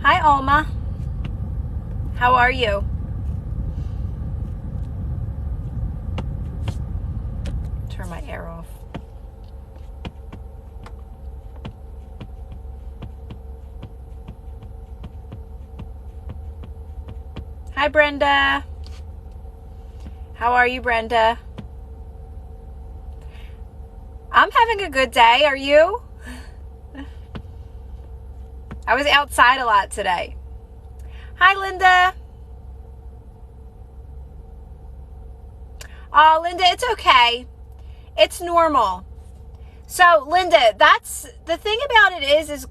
Hi, Alma. How are you? Turn my air off. Hi, Brenda. How are you, Brenda? I'm having a good day. Are you? I was outside a lot today. Hi, Linda. Oh, Linda, it's okay. It's normal. So, Linda, that's the thing about it is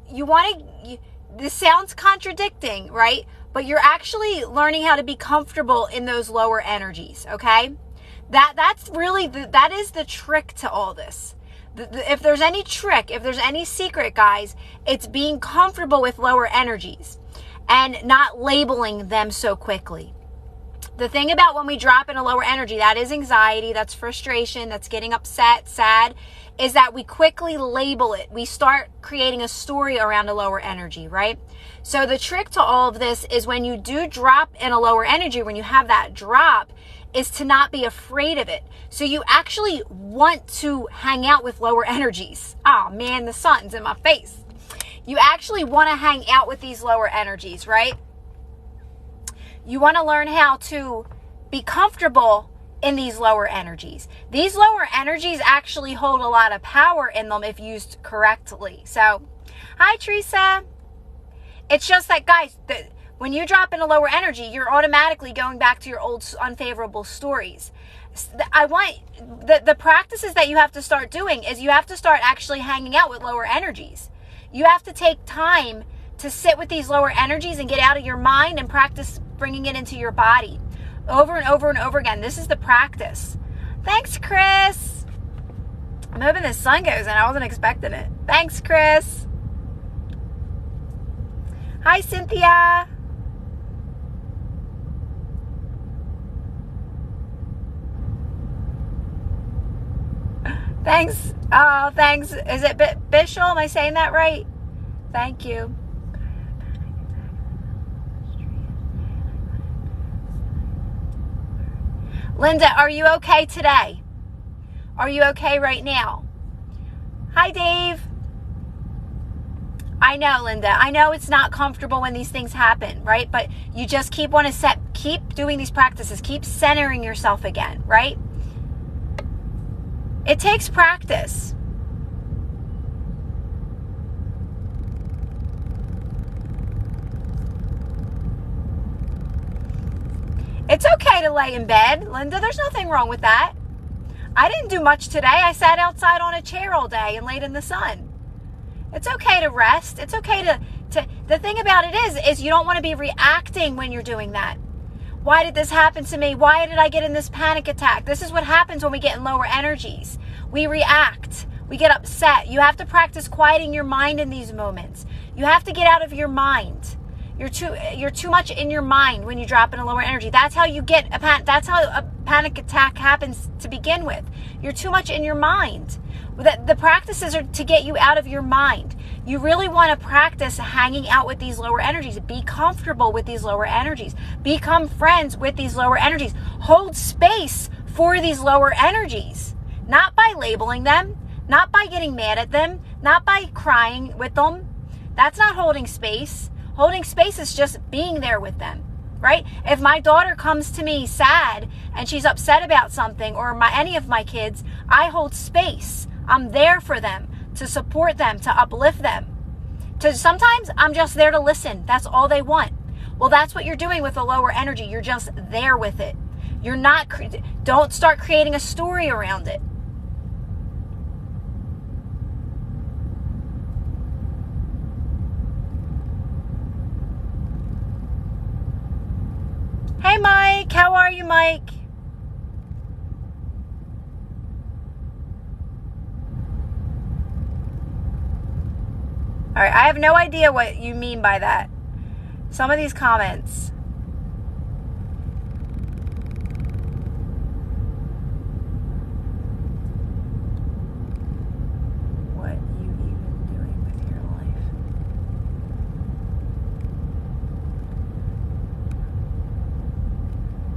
you want to, this sounds contradicting, right? But you're actually learning how to be comfortable in those lower energies, okay? That's really, that is the trick to all this. If there's any trick, if there's any secret, guys, it's being comfortable with lower energies and not labeling them so quickly. The thing about when we drop in a lower energy, that is anxiety, that's frustration, that's getting upset, sad, is that we quickly label it. We start creating a story around a lower energy, right? So the trick to all of this is when you do drop in a lower energy, when you have that drop, is to not be afraid of it. So you actually want to hang out with lower energies. Oh man, the sun's in my face. You actually want to hang out with these lower energies, right? You want to learn how to be comfortable in these lower energies. These lower energies actually hold a lot of power in them if used correctly. So, hi, Teresa. It's just that, guys, when you drop in a lower energy, you're automatically going back to your old unfavorable stories. I want the practices that you have to start doing is you have to start actually hanging out with lower energies. You have to take time to sit with these lower energies and get out of your mind and practice bringing it into your body over and over and over again. This is the practice. Thanks, Chris. I'm hoping the sun goes in. I wasn't expecting it. Thanks, Chris. Hi, Cynthia. Thanks. Oh, thanks. Is it Bishel? Am I saying that right? Thank you. Linda, are you okay today? Are you okay right now? Hi, Dave. I know, Linda. I know it's not comfortable when these things happen, right? But you just keep doing these practices. Keep centering yourself again, right? It takes practice. It's okay to lay in bed, Linda. There's nothing wrong with that. I didn't do much today. I sat outside on a chair all day and laid in the sun. It's okay to rest. It's okay to the thing about it is you don't want to be reacting when you're doing that. Why did this happen to me? Why did I get in this panic attack? This is what happens when we get in lower energies. We react. We get upset. You have to practice quieting your mind in these moments. You have to get out of your mind. You're too much in your mind when you drop in a lower energy. That's how you get that's how a panic attack happens to begin with. You're too much in your mind. The practices are to get you out of your mind. You really want to practice hanging out with these lower energies. Be comfortable with these lower energies. Become friends with these lower energies. Hold space for these lower energies. Not by labeling them, not by getting mad at them, not by crying with them. That's not holding space. Holding space is just being there with them, right? If my daughter comes to me sad and she's upset about something, or any of my kids, I hold space. I'm there for them, to support them, to uplift them. Sometimes I'm just there to listen. That's all they want. Well, that's what you're doing with a lower energy. You're just there with it. You're not, don't start creating a story around it. Hey, Mike. How are you, Mike? All right. I have no idea what you mean by that. Some of these comments. What you even doing with your life?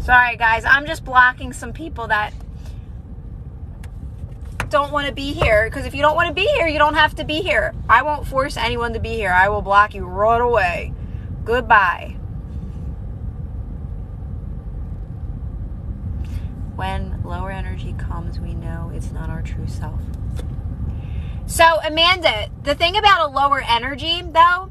Sorry, guys. I'm just blocking some people that don't want to be here. Because if you don't want to be here, you don't have to be here. I won't force anyone to be here. I will block you right away. Goodbye. When lower energy comes, we know it's not our true self. So, Amanda, the thing about a lower energy, though,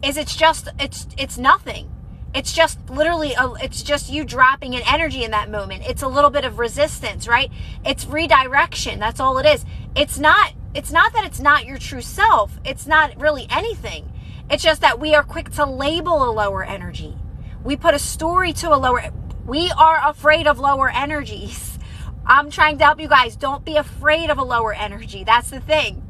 is it's nothing. It's just literally, it's just you dropping an energy in that moment. It's a little bit of resistance, right? It's redirection. That's all it is. It's not that it's not your true self. It's not really anything. It's just that we are quick to label a lower energy. We put a story to a lower, we are afraid of lower energies. I'm trying to help you guys. Don't be afraid of a lower energy. That's the thing.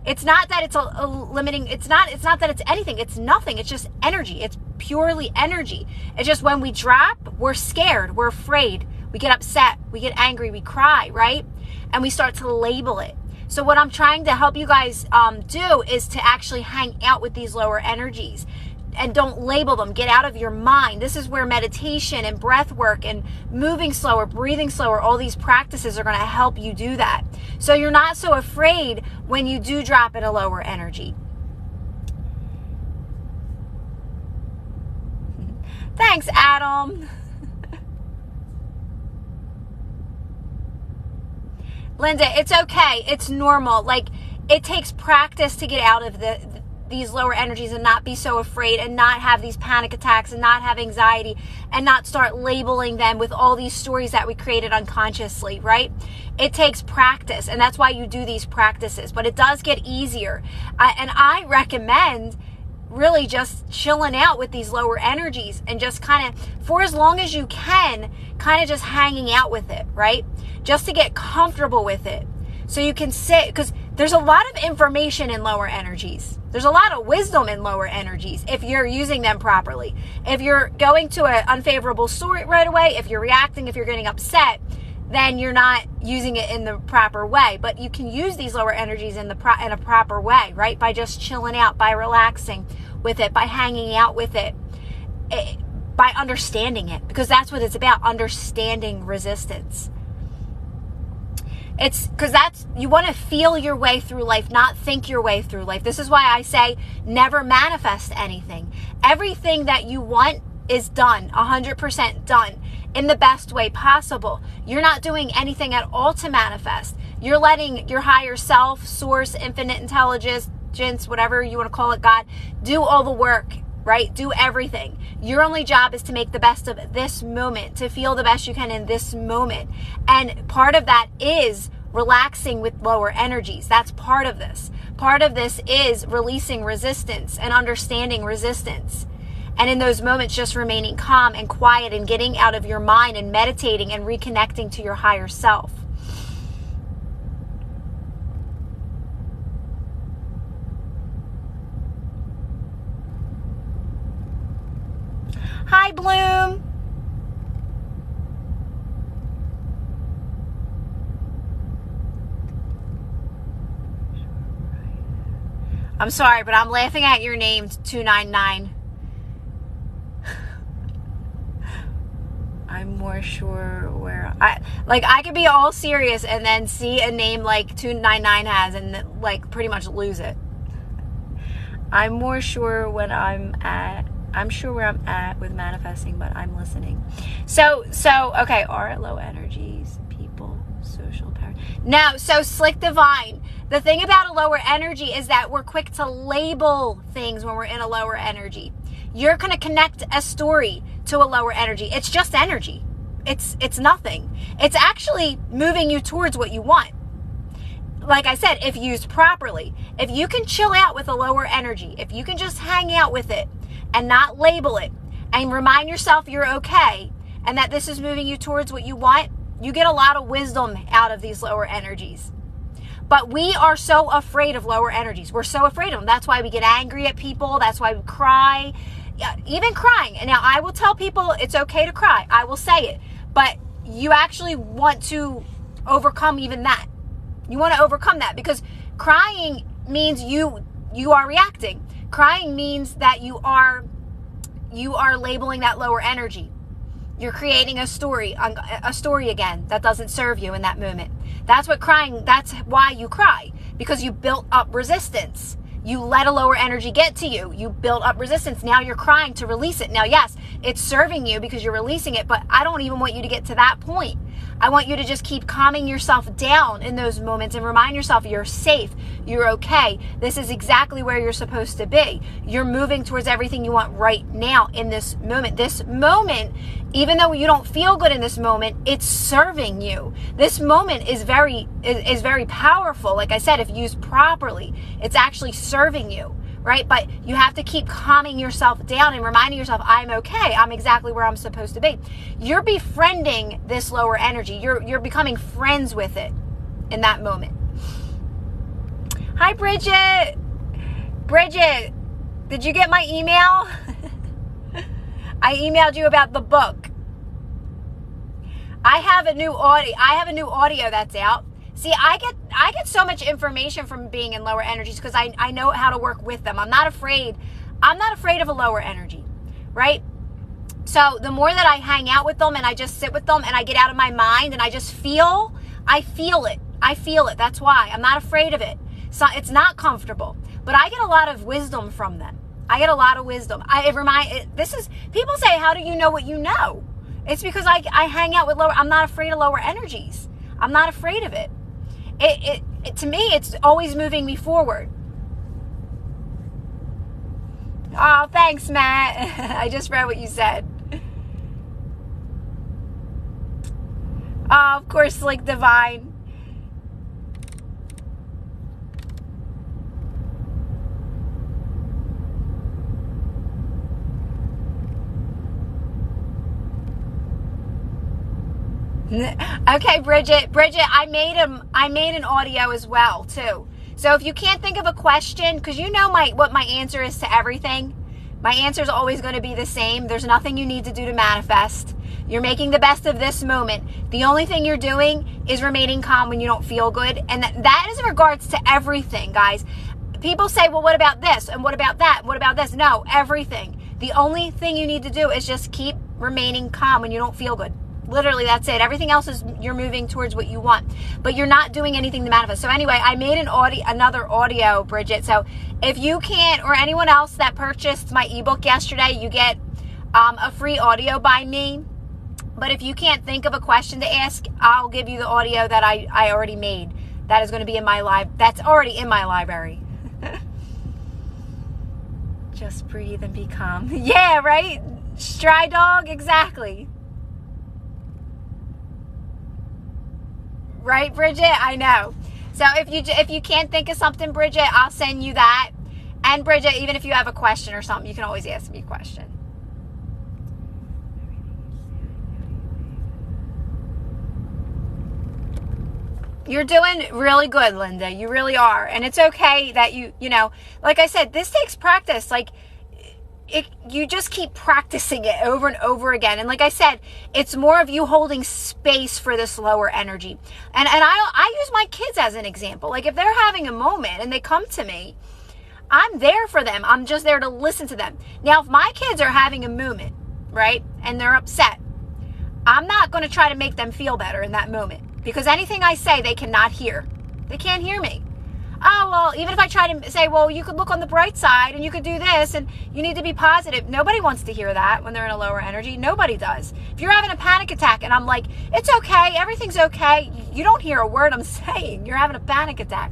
It's not that it's a limiting, it's not that it's anything. It's nothing. It's just energy. It's purely energy. It's just when we drop, we're scared, we're afraid, we get upset, we get angry, we cry, right? And we start to label it. So what I'm trying to help you guys do is to actually hang out with these lower energies. And don't label them. Get out of your mind. This is where meditation and breath work and moving slower, breathing slower, all these practices are going to help you do that. So you're not so afraid when you do drop in a lower energy. Thanks, Adam. Linda, it's okay. It's normal. Like, it takes practice to get out of these lower energies and not be so afraid and not have these panic attacks and not have anxiety and not start labeling them with all these stories that we created unconsciously, right? It takes practice, and that's why you do these practices, but it does get easier. And I recommend really just chilling out with these lower energies and just kind of, for as long as you can, kind of just hanging out with it, right? Just to get comfortable with it. So you can sit, because there's a lot of information in lower energies. There's a lot of wisdom in lower energies if you're using them properly. If you're going to an unfavorable story right away, if you're reacting, if you're getting upset, then you're not using it in the proper way. But you can use these lower energies in a proper way, right? By just chilling out, by relaxing with it, by hanging out with it, by understanding it, because that's what it's about, understanding resistance. It's because you want to feel your way through life, not think your way through life. This is why I say never manifest anything. Everything that you want is done, 100% done in the best way possible. You're not doing anything at all to manifest. You're letting your higher self, source, infinite intelligence, whatever you want to call it, God, do all the work, right? Do everything. Your only job is to make the best of this moment, to feel the best you can in this moment. And part of that is relaxing with lower energies. That's part of this. Part of this is releasing resistance and understanding resistance. And in those moments, just remaining calm and quiet and getting out of your mind and meditating and reconnecting to your higher self. Hi, Bloom. I'm sorry, but I'm laughing at your name, 299. I'm more sure where I could be all serious and then see a name like 299 has and like pretty much lose it. I'm more sure when I'm sure where I'm at with manifesting, but I'm listening. So okay, are at low energies, people, social power. No, so Slick Divine. The thing about a lower energy is that we're quick to label things when we're in a lower energy. You're going to connect a story to a lower energy. It's just energy. It's nothing. It's actually moving you towards what you want. Like I said, if used properly, if you can chill out with a lower energy, if you can just hang out with it and not label it and remind yourself you're okay and that this is moving you towards what you want, you get a lot of wisdom out of these lower energies. But we are so afraid of lower energies. We're so afraid of them. That's why we get angry at people. That's why we cry. Even crying. And now I will tell people it's okay to cry. I will say it. But you actually want to overcome even that. You want to overcome that because crying means you are reacting. Crying means that you are labeling that lower energy. You're creating a story again that doesn't serve you in that moment. That's why you cry, because you built up resistance. You let a lower energy get to you. You built up resistance. Now you're crying to release it. Now, yes, it's serving you because you're releasing it, but I don't even want you to get to that point. I want you to just keep calming yourself down in those moments and remind yourself you're safe, you're okay. This is exactly where you're supposed to be. You're moving towards everything you want right now in this moment. This moment, even though you don't feel good in this moment, it's serving you. This moment is very powerful. Like I said, if used properly, it's actually serving you. Right? But you have to keep calming yourself down and reminding yourself, I'm okay. I'm exactly where I'm supposed to be. You're befriending this lower energy. You're becoming friends with it in that moment. Hi, Bridget. Bridget, did you get my email? I emailed you about the book. I have a new audio that's out. See, I get so much information from being in lower energies because I know how to work with them. I'm not afraid of a lower energy, right? So the more that I hang out with them and I just sit with them and I get out of my mind and I just feel it. That's why I'm not afraid of it. So it's not comfortable, but I get a lot of wisdom from them. I get a lot of wisdom. People say, how do you know what you know? It's because I hang out with I'm not afraid of lower energies. I'm not afraid of it. It to me, it's always moving me forward. Oh, thanks, Matt. I just read what you said. Oh, of course, like divine. Okay, Bridget, I made an audio as well too. So if you can't think of a question, because you know what my answer is to everything, my answer is always going to be the same. There's nothing you need to do to manifest. You're making the best of this moment. The only thing you're doing is remaining calm when you don't feel good, and that is in regards to everything, guys. People say, well, what about this? And what about that? What about this? No, everything. The only thing you need to do is just keep remaining calm when you don't feel good. Literally, that's it. Everything else is you're moving towards what you want, but you're not doing anything to manifest. So anyway, I made another audio, Bridget. So if you can't, or anyone else that purchased my ebook yesterday, you get a free audio by me. But if you can't think of a question to ask, I'll give you the audio that I already made. That is going to be in my that's already in my library. Just breathe and be calm. Yeah, right? Stride dog, exactly. Right, Bridget? I know. So if you can't think of something, Bridget, I'll send you that. And Bridget, even if you have a question or something, you can always ask me a question. You're doing really good, Linda. You really are. And it's okay that you know, like I said, this takes practice. Like, you just keep practicing it over and over again. And like I said, it's more of you holding space for this lower energy. And I use my kids as an example. Like if they're having a moment and they come to me, I'm there for them. I'm just there to listen to them. Now, if my kids are having a moment, right, and they're upset, I'm not going to try to make them feel better in that moment, because anything I say, they cannot hear. They can't hear me. Oh, well, even if I try to say, well, you could look on the bright side and you could do this and you need to be positive. Nobody wants to hear that when they're in a lower energy. Nobody does. If you're having a panic attack and I'm like, it's okay, everything's okay, you don't hear a word I'm saying. You're having a panic attack.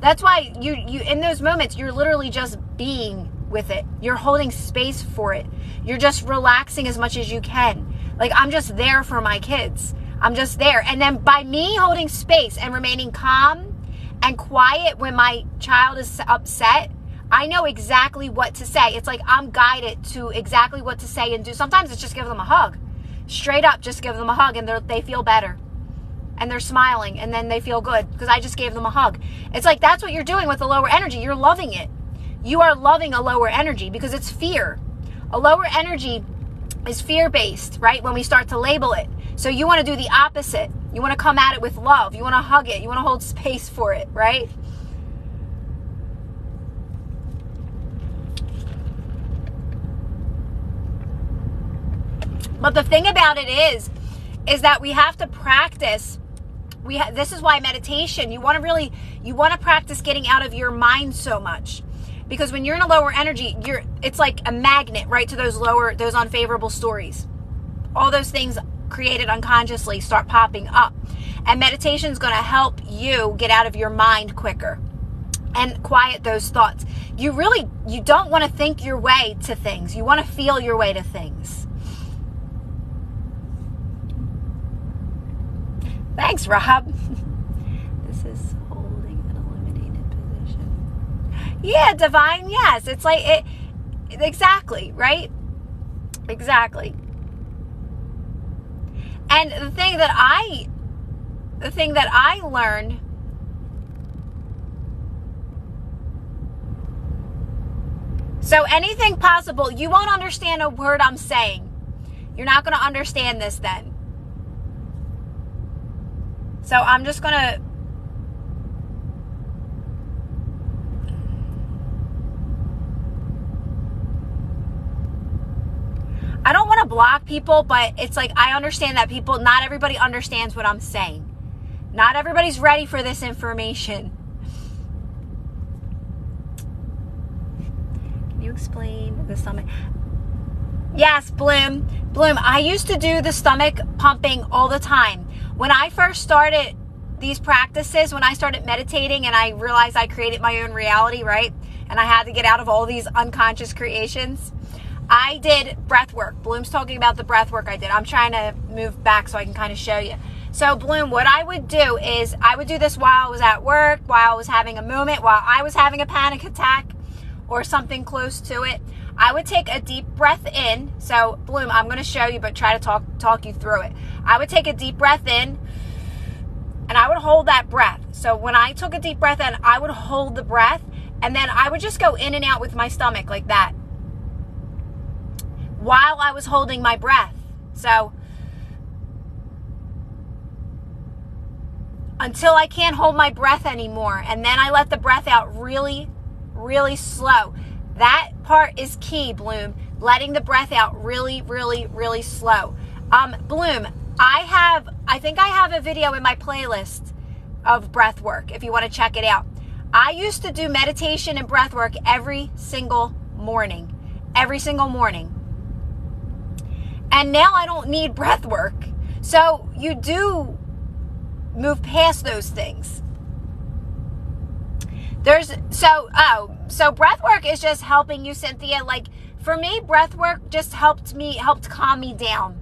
That's why you in those moments, you're literally just being with it. You're holding space for it. You're just relaxing as much as you can. Like, I'm just there for my kids. I'm just there. And then by me holding space and remaining calm and quiet when my child is upset, I know exactly what to say. It's like I'm guided to exactly what to say and do. Sometimes it's just give them a hug. Straight up, just give them a hug and they feel better. And they're smiling and then they feel good because I just gave them a hug. It's like that's what you're doing with the lower energy. You're loving it. You are loving a lower energy because it's fear. A lower energy is fear-based, right? When we start to label it. So you want to do the opposite. You want to come at it with love. You want to hug it. You want to hold space for it, right? But the thing about it is that we have to practice. This is why meditation, you want to practice getting out of your mind so much. Because when you're in a lower energy, it's like a magnet, right, to those unfavorable stories. All those things created unconsciously start popping up. And meditation is going to help you get out of your mind quicker and quiet those thoughts. You don't want to think your way to things. You want to feel your way to things. Thanks, Rob. This is holding an eliminated position. Yeah, divine, yes. It's like it. Exactly, right? Exactly. And the thing that I learned, so anything possible, you won't understand a word I'm saying. You're not going to understand this then. So I'm just going to I don't want to block people, but it's like I understand that not everybody understands what I'm saying. Not everybody's ready for this information. Can you explain the stomach? Yes, Bloom. I used to do the stomach pumping all the time. When I first started these practices, when I started meditating and I realized I created my own reality, right? And I had to get out of all these unconscious creations, I did breath work. Bloom's talking about the breath work I did. I'm trying to move back so I can kind of show you. So Bloom, what I would do is I would do this while I was at work, while I was having a moment, while I was having a panic attack or something close to it. I would take a deep breath in. So Bloom, I'm going to show you, but try to talk you through it. I would take a deep breath in and I would hold that breath. So when I took a deep breath in, I would hold the breath and then I would just go in and out with my stomach like that while I was holding my breath. So until I can't hold my breath anymore. And then I let the breath out really, really slow. That part is key, Bloom. Letting the breath out really, really, really slow. Bloom, I think I have a video in my playlist of breath work if you want to check it out. I used to do meditation and breath work every single morning. And now I don't need breath work. So you do move past those things. So breath work is just helping you, Cynthia. Like for me, breath work just helped calm me down.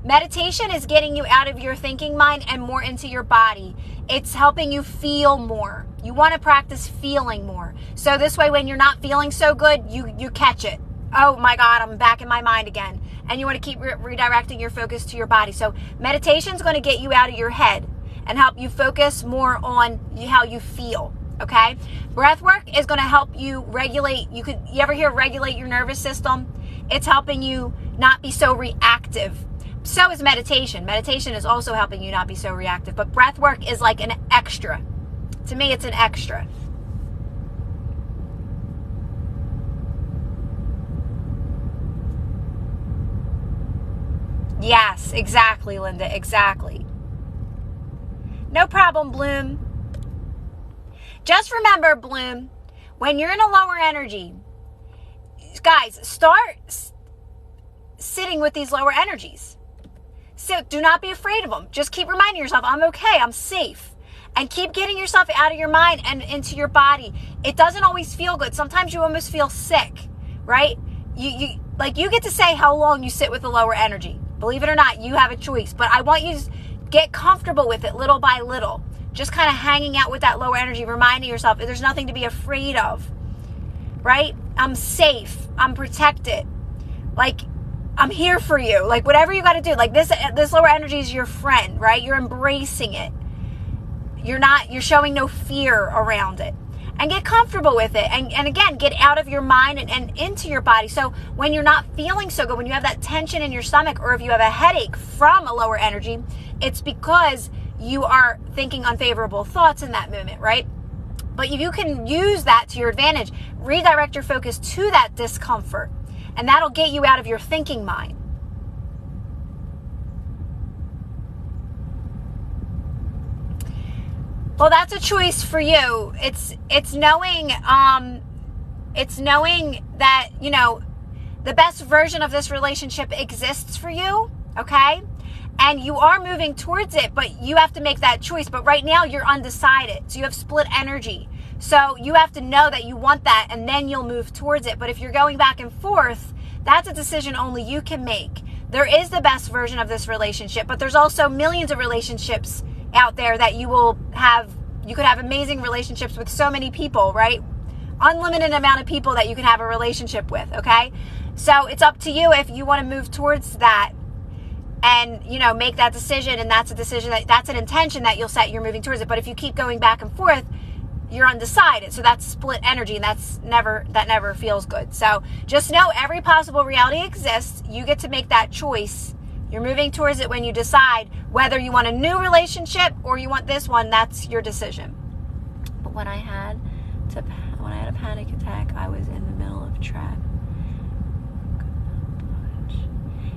Meditation is getting you out of your thinking mind and more into your body. It's helping you feel more. You want to practice feeling more. So this way, when you're not feeling so good, you catch it. Oh my God, I'm back in my mind again. And you want to keep redirecting your focus to your body. So meditation is going to get you out of your head and help you focus more on how you feel. Okay? Breath work is going to help you regulate. You ever hear regulate your nervous system? It's helping you not be so reactive. So is meditation. Meditation is also helping you not be so reactive. But breath work is like an extra. To me, it's an extra. Yes, exactly, Linda. Exactly. No problem, Bloom. Just remember, Bloom, when you're in a lower energy, guys, start sitting with these lower energies. So do not be afraid of them. Just keep reminding yourself, I'm okay, I'm safe. And keep getting yourself out of your mind and into your body. It doesn't always feel good. Sometimes you almost feel sick, right? You get to say how long you sit with the lower energy. Believe it or not, you have a choice. But I want you to get comfortable with it little by little. Just kind of hanging out with that lower energy, reminding yourself there's nothing to be afraid of, right? I'm safe. I'm protected. Like, I'm here for you. Like, whatever you got to do. Like, this lower energy is your friend, right? You're embracing it. You're showing no fear around it. And get comfortable with it. And again, get out of your mind and into your body. So when you're not feeling so good, when you have that tension in your stomach, or if you have a headache from a lower energy, it's because you are thinking unfavorable thoughts in that moment, right? But you can use that to your advantage. Redirect your focus to that discomfort. And that'll get you out of your thinking mind. Well, that's a choice for you. It's knowing that, you know, the best version of this relationship exists for you, okay? And you are moving towards it, but you have to make that choice. But right now you're undecided. So you have split energy. So you have to know that you want that, and then you'll move towards it. But if you're going back and forth, that's a decision only you can make. There is the best version of this relationship, but there's also millions of relationships out there that you will have. You could have amazing relationships with so many people, right? Unlimited amount of people that you can have a relationship with, okay? So it's up to you if you want to move towards that and, you know, make that decision. And that's a decision, that's an intention that you'll set, you're moving towards it. But if you keep going back and forth, you're undecided. So that's split energy, and that never feels good. So just know every possible reality exists. You get to make that choice. You're moving towards it when you decide whether you want a new relationship or you want this one. That's your decision. But when I had a panic attack, I was in the middle of trap.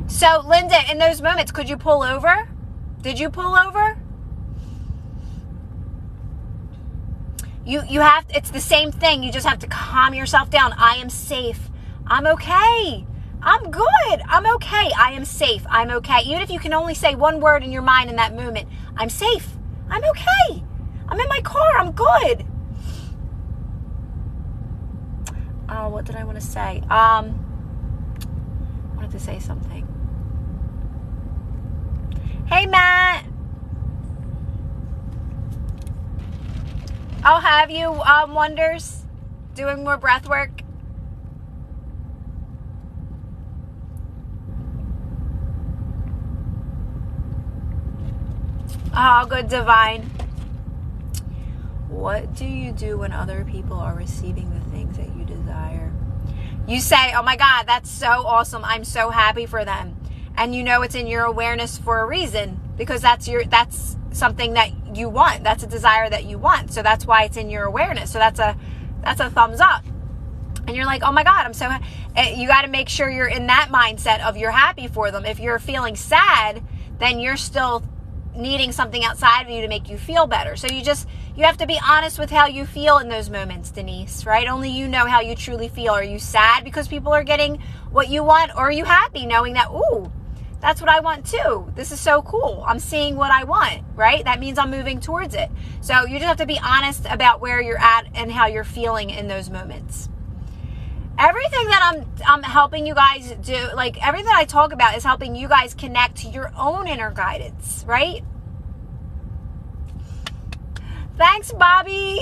So, Linda, in those moments, could you pull over? Did you pull over? You have, it's the same thing. You just have to calm yourself down. I am safe. I'm okay. I'm good. I'm okay. I am safe. I'm okay. Even if you can only say one word in your mind in that moment, I'm safe. I'm okay. I'm in my car. I'm good. Oh, what did I want to say? I wanted to say something. Hey, Matt. I'll have you, Wonders, doing more breath work. Oh, good, Divine. What do you do when other people are receiving the things that you desire? You say, oh my God, that's so awesome. I'm so happy for them. And you know it's in your awareness for a reason, because that's something that you want. That's a desire that you want. So that's why it's in your awareness. So that's a thumbs up. And you're like, oh my God, I'm so you got to make sure you're in that mindset of you're happy for them. If you're feeling sad, then you're still needing something outside of you to make you feel better. So you have to be honest with how you feel in those moments, Denise, right? Only you know how you truly feel. Are you sad because people are getting what you want? Or are you happy knowing that, ooh, that's what I want too. This is so cool. I'm seeing what I want, right? That means I'm moving towards it. So you just have to be honest about where you're at and how you're feeling in those moments. Everything that I'm helping you guys do, like everything I talk about is helping you guys connect to your own inner guidance, right? Thanks, Bobby.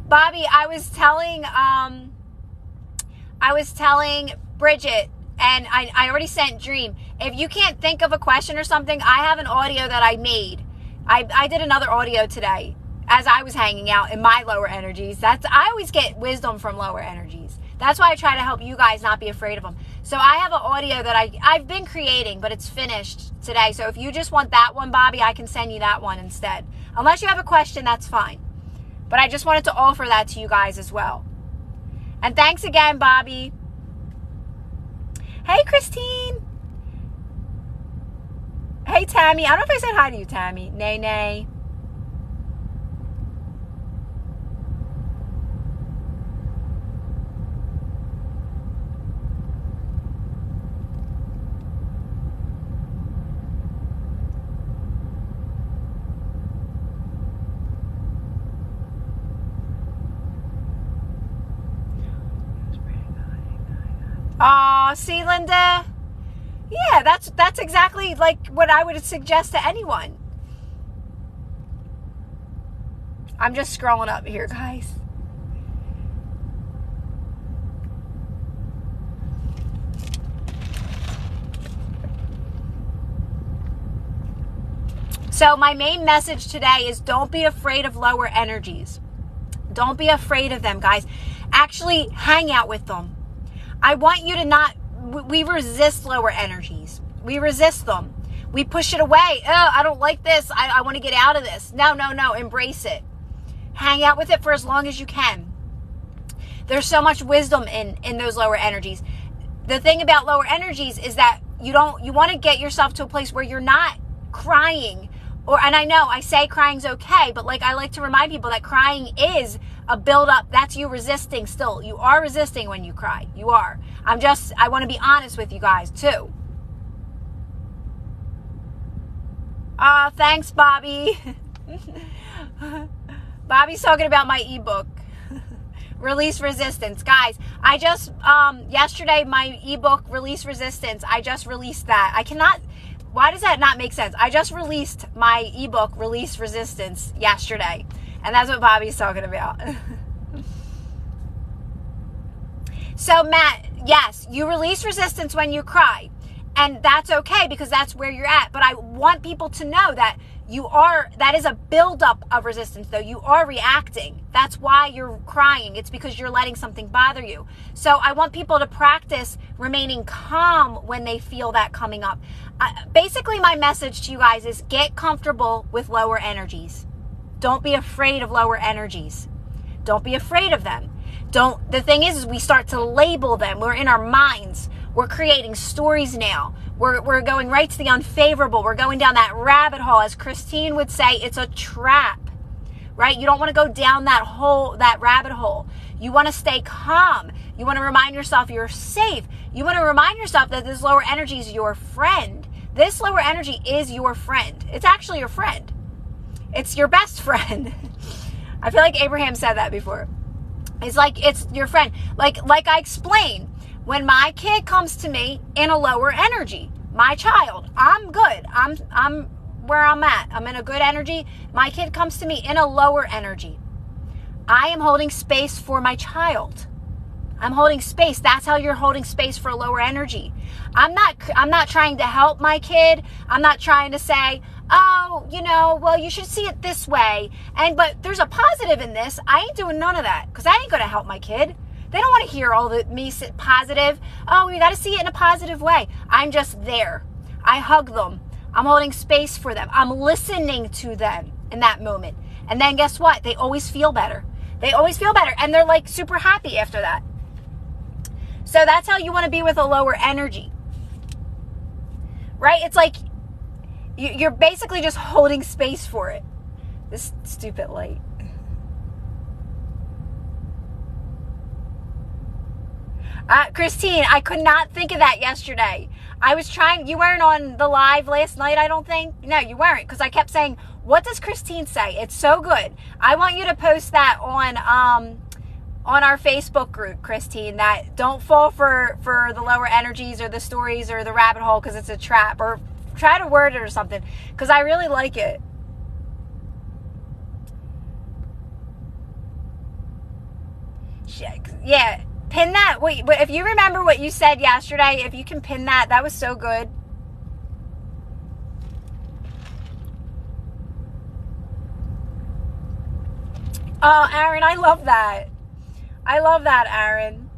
Bobby, I was telling Bridget, and I already sent Dream. If you can't think of a question or something, I have an audio that I made. I did another audio today as I was hanging out in my lower energies. I always get wisdom from lower energies. That's why I try to help you guys not be afraid of them. So I have an audio that I've been creating, but it's finished today. So if you just want that one, Bobby, I can send you that one instead. Unless you have a question, that's fine. But I just wanted to offer that to you guys as well. And thanks again, Bobby. Hey, Christine. Hey, Tammy. I don't know if I said hi to you, Tammy. Nay, nay. Oh, see, Linda? Yeah, that's exactly like what I would suggest to anyone. I'm just scrolling up here, guys. So my main message today is don't be afraid of lower energies. Don't be afraid of them, guys. Actually, hang out with them. I want you to not, we resist lower energies. We resist them. We push it away. Oh, I don't like this. I want to get out of this. No. Embrace it. Hang out with it for as long as you can. There's so much wisdom in those lower energies. The thing about lower energies is that you want to get yourself to a place where you're not crying And I know I say crying's okay, but like I like to remind people that crying is a buildup. That's you resisting still. You are resisting when you cry. You are. I want to be honest with you guys too. Thanks, Bobby. Bobby's talking about my ebook. Release Resistance. Guys, I just, yesterday, my ebook, Release Resistance, I just released that. Why does that not make sense? I just released my ebook, Release Resistance, yesterday. And that's what Bobby's talking about. So, Matt, yes, you release resistance when you cry. And that's okay because that's where you're at. But I want people to know that that is a buildup of resistance, though. You are reacting. That's why you're crying. It's because you're letting something bother you. So I want people to practice remaining calm when they feel that coming up. Basically, my message to you guys is get comfortable with lower energies. Don't be afraid of lower energies. Don't be afraid of them. The thing is we start to label them. We're in our minds. We're creating stories now. We're going right to the unfavorable. We're going down that rabbit hole. As Christine would say, it's a trap, right? You don't want to go down that rabbit hole. You want to stay calm. You want to remind yourself you're safe. You want to remind yourself that this lower energy is your friend. This lower energy is your friend. It's actually your friend. It's your best friend. I feel like Abraham said that before. It's your friend. Like I explained, when my kid comes to me in a lower energy, my child, I'm good. I'm where I'm at. I'm in a good energy. My kid comes to me in a lower energy. I am holding space for my child. I'm holding space. That's how you're holding space for a lower energy. I'm not trying to help my kid. I'm not trying to say, oh, well, you should see it this way. But there's a positive in this. I ain't doing none of that because I ain't going to help my kid. They don't want to hear all the me positive. Oh, you got to see it in a positive way. I'm just there. I hug them. I'm holding space for them. I'm listening to them in that moment. And then guess what? They always feel better. They always feel better. And they're like super happy after that. So that's how you want to be with a lower energy. Right? It's like you're basically just holding space for it. This stupid light. Christine, I could not think of that yesterday. I was trying, you weren't on the live last night, I don't think. No, you weren't, because I kept saying, what does Christine say? It's so good. I want you to post that on our Facebook group, Christine, that don't fall for the lower energies or the stories or the rabbit hole because it's a trap, or try to word it or something, because I really like it. Yeah. Pin that. Wait, if you remember what you said yesterday, if you can pin that, that was so good. Oh, Aaron, I love that. I love that, Aaron.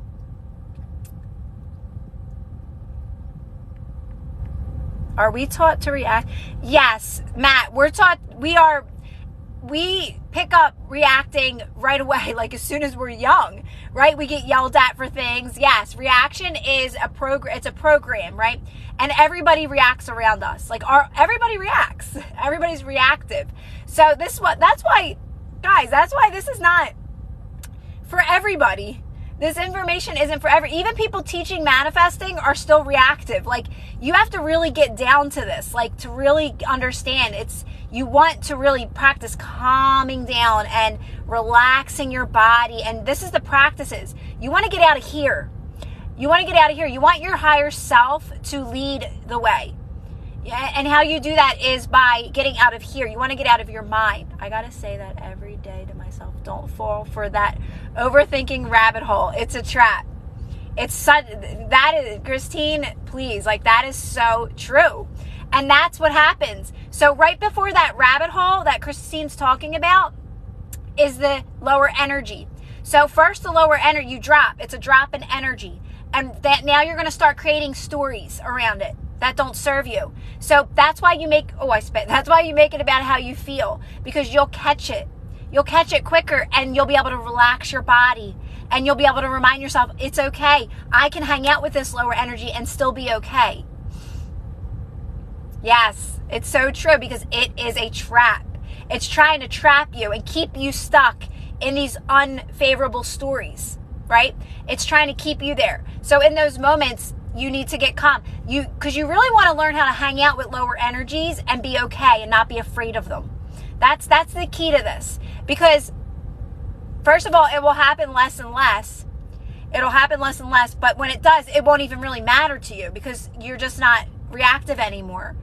Are we taught to react? Yes, Matt, we pick up reacting right away, like as soon as we're young, right? We get yelled at for things. Yes, reaction is it's a program, right? And everybody reacts around us. Everybody reacts. Everybody's reactive. So that's why, guys, that's why this is not for everybody. This information isn't for even people teaching manifesting are still reactive. You have to really get down to this, to really understand. You want to really practice calming down and relaxing your body. And this is the practices. You want to get out of here. You want your higher self to lead the way. And how you do that is by getting out of here. You want to get out of your mind. I got to say that every day to myself. Don't fall for that overthinking rabbit hole. It's a trap. Christine, please, that is so true. And that's what happens. So right before that rabbit hole that Christine's talking about is the lower energy. So first the lower energy, you drop. It's a drop in energy. And that now you're going to start creating stories around it that don't serve you. So that's why you make, that's why you make it about how you feel, because you'll catch it. You'll catch it quicker and you'll be able to relax your body and you'll be able to remind yourself, it's okay. I can hang out with this lower energy and still be okay. Yes, it's so true, because it is a trap. It's trying to trap you and keep you stuck in these unfavorable stories, right? It's trying to keep you there. So in those moments, you need to get calm. Because you really want to learn how to hang out with lower energies and be okay and not be afraid of them. That's the key to this. Because first of all, it will happen less and less. It'll happen less and less, but when it does, it won't even really matter to you, because you're just not reactive anymore.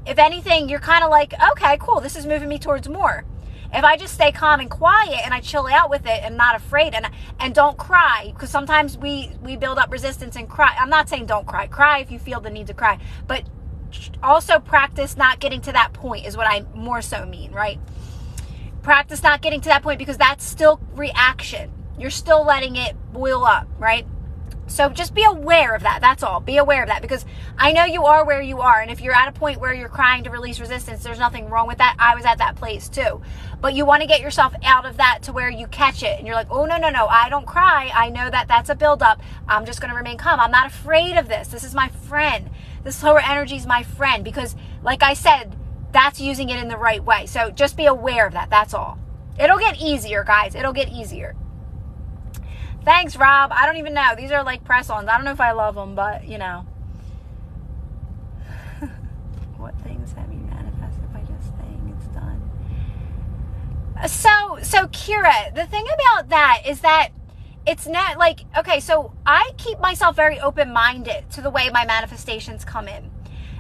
If anything, you're kind of like, okay, cool, this is moving me towards more. If I just stay calm and quiet and I chill out with it and not afraid and don't cry, because sometimes we build up resistance and cry. I'm not saying don't cry. Cry if you feel the need to cry, but also practice not getting to that point is what I more so mean, right? Practice not getting to that point, because that's still reaction. You're still letting it boil up, right? So just be aware of that. That's all. Be aware of that, because I know you are where you are. And if you're at a point where you're crying to release resistance, there's nothing wrong with that. I was at that place too. But you want to get yourself out of that to where you catch it. And you're like, oh, no, I don't cry. I know that that's a buildup. I'm just going to remain calm. I'm not afraid of this. This is my friend. This lower energy is my friend, because like I said, that's using it in the right way. So just be aware of that. That's all. It'll get easier, guys. It'll get easier. Thanks, Rob. I don't even know. These are like press-ons. I don't know if I love them, but, you know. What things have you manifested by just saying it's done? So Kira, the thing about that is that it's not like, okay, so I keep myself very open-minded to the way my manifestations come in.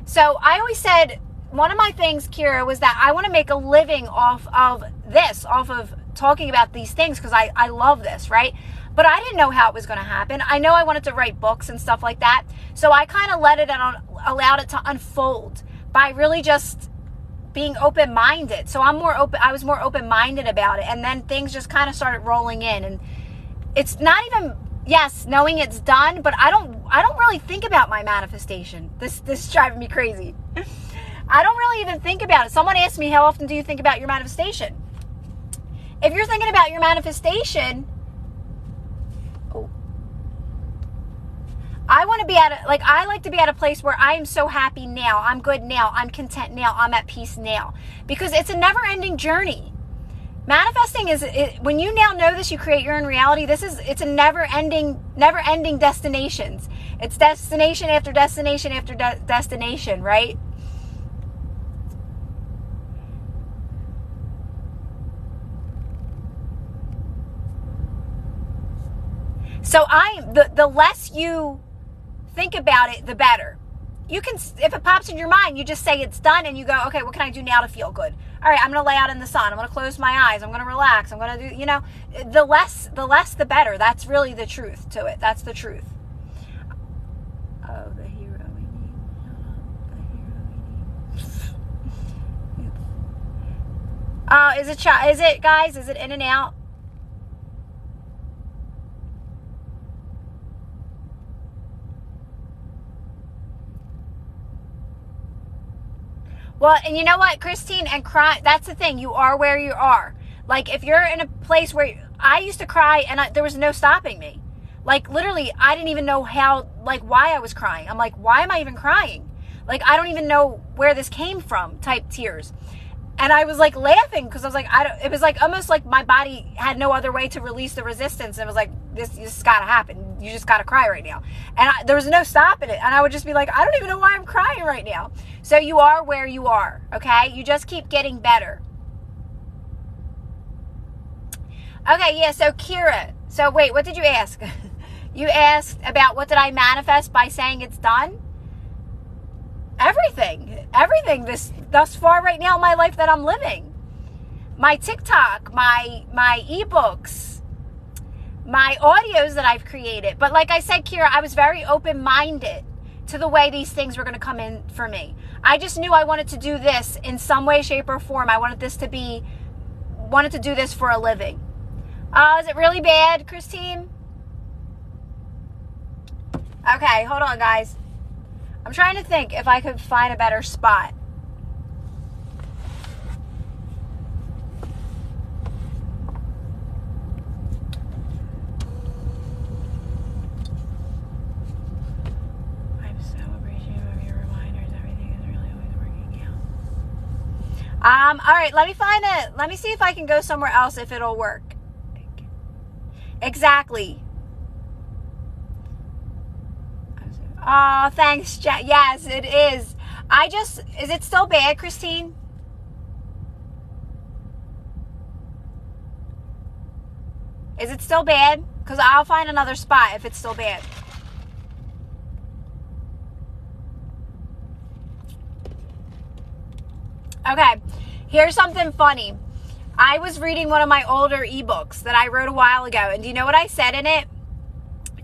So I always said, one of my things, Kira, was that I want to make a living off of this, off of talking about these things, because I love this, right? But I didn't know how it was going to happen. I know I wanted to write books and stuff like that. So I kind of let it and allowed it to unfold by really just being open-minded. So I was more open-minded about it. And then things just kind of started rolling in. And it's not even, yes, knowing it's done, but I don't really think about my manifestation. This is driving me crazy. I don't really even think about it. Someone asked me, how often do you think about your manifestation? If you're thinking about your manifestation, I want to be I like to be at a place where I am so happy now. I'm good now. I'm content now. I'm at peace now. Because it's a never-ending journey. Manifesting when you now know this, you create your own reality. It's a never-ending destinations. It's destination after destination after destination, right? So the less you think about it, the better. You can, if it pops in your mind, you just say it's done and you go, okay, what can I do now to feel good? All right, I'm going to lay out in the sun. I'm going to close my eyes. I'm going to relax. I'm going to do, the less, the better. That's really the truth to it. That's the truth. Oh, the hero we need. Is it guys? Is it in and out? Well, and you know what, Christine, and cry, that's the thing. You are where you are. Like, if you're in a place where I used to cry and there was no stopping me. Like, literally, I didn't even know why I was crying. I'm like, why am I even crying? Like, I don't even know where this came from, type tears. And I was like laughing because I was like, it was like almost like my body had no other way to release the resistance. And it was like, this gotta happen. You just gotta cry right now. And there was no stopping it. And I would just be like, I don't even know why I'm crying right now. So you are where you are, okay? You just keep getting better. Okay, yeah, so Kira. So wait, what did you ask? You asked about what did I manifest by saying it's done? Everything thus far right now in my life that I'm living. My TikTok, my ebooks, my audios that I've created. But like I said, Kira, I was very open-minded to the way these things were going to come in for me. I just knew I wanted to do this in some way, shape, or form. I wanted to do this for a living. Is it really bad, Christine? Okay, hold on, guys. I'm trying to think if I could find a better spot. I'm so appreciative of your reminders. Everything is really always working All right, let me see if I can go somewhere else if it'll work. Exactly. Oh, thanks, yes, it is. Is it still bad, Christine? Is it still bad? Because I'll find another spot if it's still bad. Okay, here's something funny. I was reading one of my older ebooks that I wrote a while ago, and do you know what I said in it?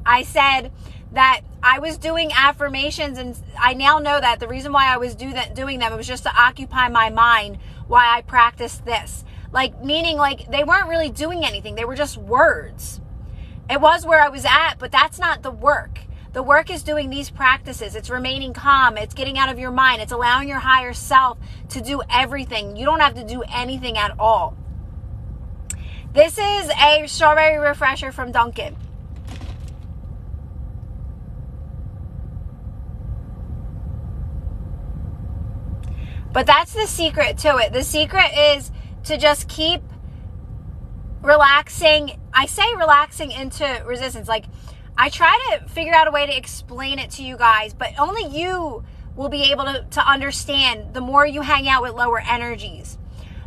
I said that I was doing affirmations, and I now know that the reason why I was doing them, it was just to occupy my mind while I practiced this. Like, meaning, like, they weren't really doing anything. They were just words. It was where I was at, but that's not the work. The work is doing these practices. It's remaining calm. It's getting out of your mind. It's allowing your higher self to do everything. You don't have to do anything at all. This is a strawberry refresher from Dunkin'. But that's the secret to it. The secret is to just keep relaxing. I say relaxing into resistance. Like, I try to figure out a way to explain it to you guys, but only you will be able to understand the more you hang out with lower energies.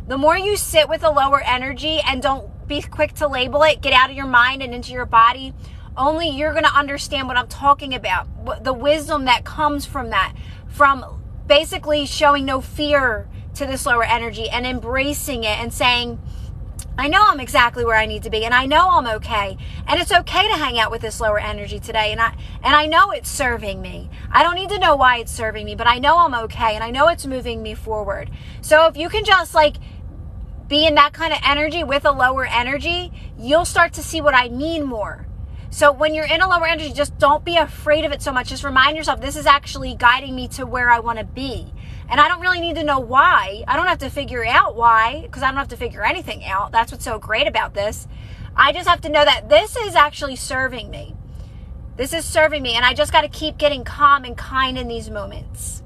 The more you sit with a lower energy and don't be quick to label it, get out of your mind and into your body, only you're going to understand what I'm talking about. The wisdom that comes from that, from basically showing no fear to this lower energy and embracing it and saying, I know I'm exactly where I need to be, and I know I'm okay, and it's okay to hang out with this lower energy today, and I know it's serving me. I don't need to know why it's serving me, but I know I'm okay, and I know it's moving me forward. So if you can just like be in that kind of energy with a lower energy, you'll start to see what I mean more. So when you're in a lower energy, just don't be afraid of it so much. Just remind yourself, this is actually guiding me to where I want to be. And I don't really need to know why. I don't have to figure out why, because I don't have to figure anything out. That's what's so great about this. I just have to know that this is actually serving me. This is serving me, and I just got to keep getting calm and kind in these moments.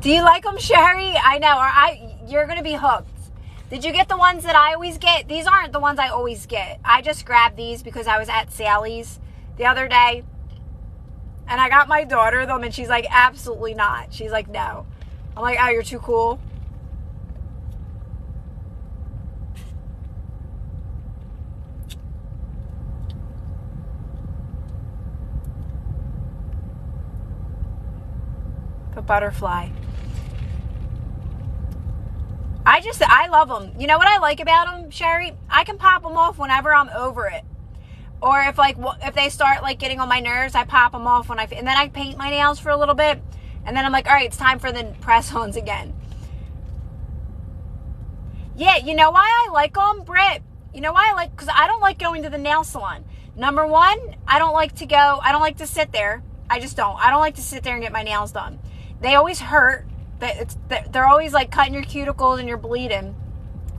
Do you like them, Sherry? I know, you're going to be hooked. Did you get the ones that I always get? These aren't the ones I always get. I just grabbed these because I was at Sally's the other day. And I got my daughter them, and she's like, absolutely not. She's like, no. I'm like, oh, you're too cool. The butterfly. I love them. You know what I like about them, Sherry? I can pop them off whenever I'm over it. Or if they start like getting on my nerves, I pop them off and then I paint my nails for a little bit. And then I'm like, all right, it's time for the press-ons again. Yeah, you know why I like them, Britt? You know why because I don't like going to the nail salon. Number one, I don't like to sit there. I just don't. I don't like to sit there and get my nails done. They always hurt. They're always like cutting your cuticles and you're bleeding.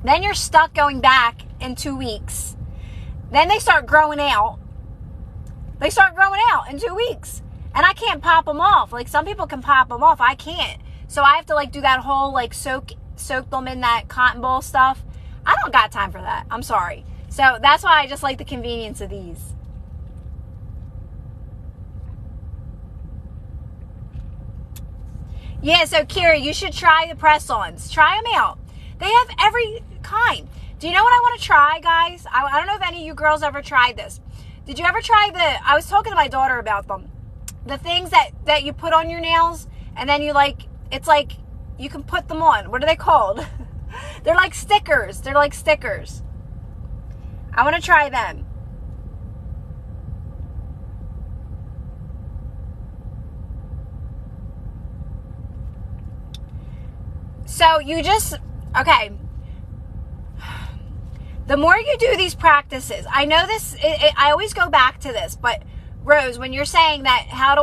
Then you're stuck going back in 2 weeks. Then they start growing out. They start growing out in 2 weeks. And I can't pop them off. Like, some people can pop them off. I can't. So I have to like do that whole like soak them in that cotton ball stuff. I don't got time for that. I'm sorry. So that's why I just like the convenience of these. Yeah, so Kira, you should try the press-ons. Try them out. They have every kind. Do you know what I want to try, guys? I don't know if any of you girls ever tried this. Did you ever try I was talking to my daughter about them. The things that you put on your nails, and then it's like you can put them on. What are they called? They're like stickers. I want to try them. So okay. The more you do these practices, I know this, I always go back to this, but Rose, when you're saying that, how to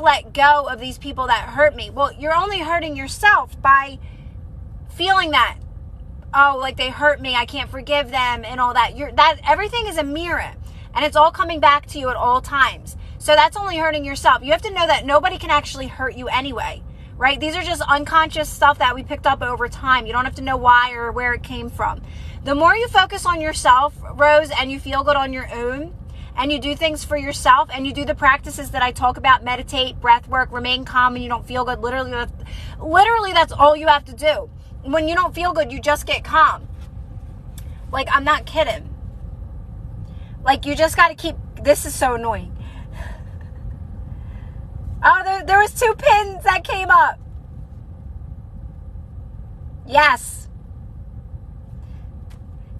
let go of these people that hurt me? Well, you're only hurting yourself by feeling that, oh, like they hurt me, I can't forgive them and all that. Everything is a mirror, and it's all coming back to you at all times. So that's only hurting yourself. You have to know that nobody can actually hurt you anyway, right? These are just unconscious stuff that we picked up over time. You don't have to know why or where it came from. The more you focus on yourself, Rose, and you feel good on your own, and you do things for yourself, and you do the practices that I talk about, meditate, breath work, remain calm when you don't feel good. Literally, that's all you have to do. When you don't feel good, you just get calm. Like, I'm not kidding. Like, you just got to keep, this is so annoying. Oh, there was 2 pins that came up. Yes.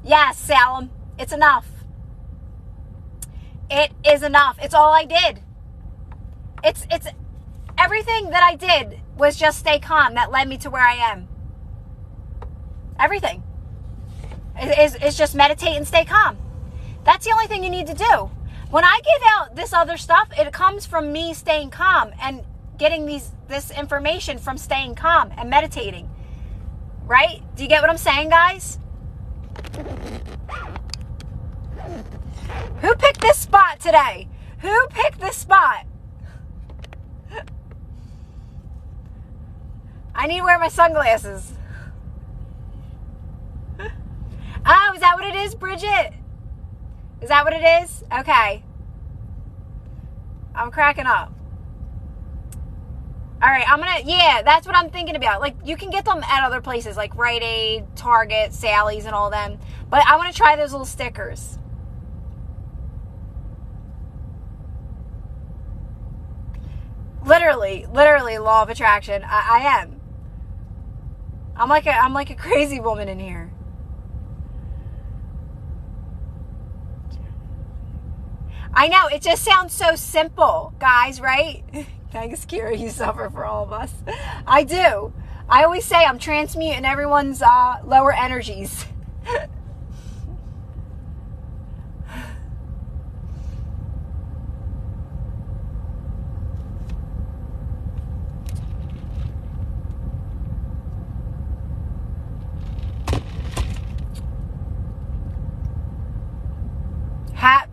Yes, Salem. It's enough. It is enough. It's all I did. It's everything that I did was just stay calm. That led me to where I am. Everything. Is just meditate and stay calm. That's the only thing you need to do. When I give out this other stuff, it comes from me staying calm and getting this information from staying calm and meditating. Right? Do you get what I'm saying, guys? Who picked this spot today? Who picked this spot? I need to wear my sunglasses. Oh, is that what it is, Bridget? Is that what it is? Okay. I'm cracking up. All right, yeah, that's what I'm thinking about. Like, you can get them at other places, like Rite Aid, Target, Sally's, and all them. But I want to try those little stickers. Literally, law of attraction. I am. I'm like a crazy woman in here. I know, it just sounds so simple, guys, right? Thanks, Kira, you suffer for all of us. I do. I always say I'm transmuting everyone's lower energies.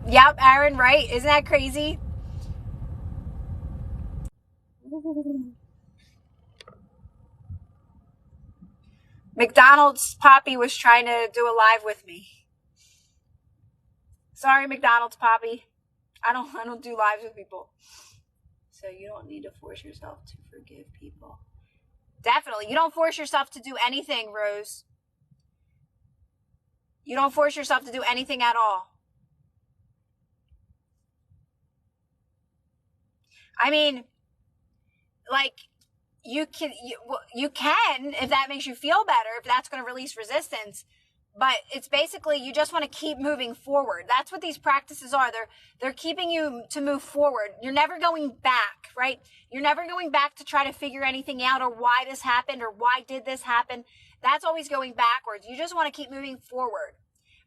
Yep, Aaron, right? Isn't that crazy? McDonald's Poppy was trying to do a live with me. Sorry, McDonald's Poppy. I don't do lives with people. So you don't need to force yourself to forgive people. Definitely. You don't force yourself to do anything, Rose. You don't force yourself to do anything at all. I mean, like, you can if that makes you feel better, if that's going to release resistance, but it's basically you just want to keep moving forward. That's what these practices are. They're keeping you to move forward. You're never going back, right? You're never going back to try to figure anything out or why this happened or why did this happen. That's always going backwards. You just want to keep moving forward,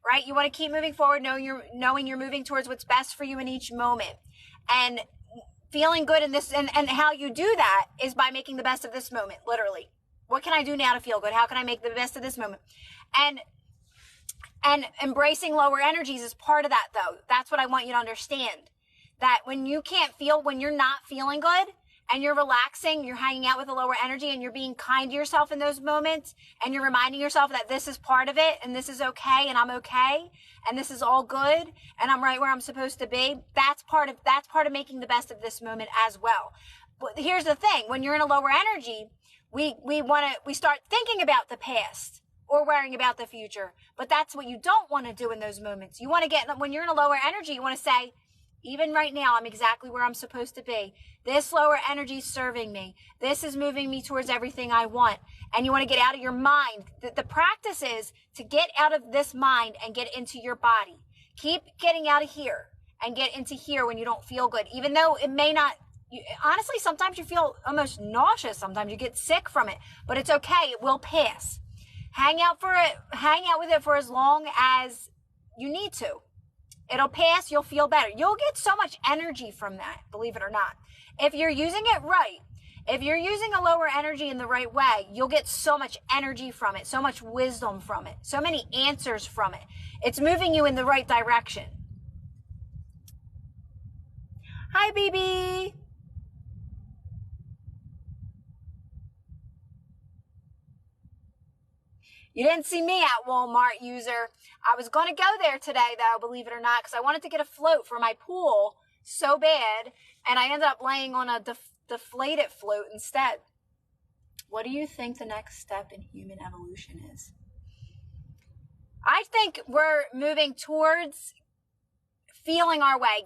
right? You want to keep moving forward, knowing you're moving towards what's best for you in each moment. And feeling good in this, and how you do that is by making the best of this moment, literally. What can I do now to feel good? How can I make the best of this moment? And embracing lower energies is part of that, though. That's what I want you to understand. That when you're not feeling good and you're relaxing, you're hanging out with a lower energy and you're being kind to yourself in those moments and you're reminding yourself that this is part of it and this is okay and I'm okay and this is all good and I'm right where I'm supposed to be. That's part of making the best of this moment as well. But here's the thing. When you're in a lower energy, we start thinking about the past or worrying about the future. But that's what you don't want to do in those moments. You want to when you're in a lower energy, you want to say, even right now, I'm exactly where I'm supposed to be. This lower energy is serving me. This is moving me towards everything I want. And you want to get out of your mind. The practice is to get out of this mind and get into your body. Keep getting out of here and get into here when you don't feel good. Even though it may not, honestly, sometimes you feel almost nauseous. Sometimes you get sick from it. But it's okay. It will pass. Hang out with it for as long as you need to. It'll pass. You'll feel better. You'll get so much energy from that, believe it or not. If you're using it right, If you're using a lower energy in the right way, you'll get so much energy from it, so much wisdom from it, so many answers from it. It's moving you in the right direction. Hi, BB. You didn't see me at Walmart, user. I was going to go there today, though, believe it or not, because I wanted to get a float for my pool so bad, and I ended up laying on a deflated float instead. What do you think the next step in human evolution is? I think we're moving towards feeling our way,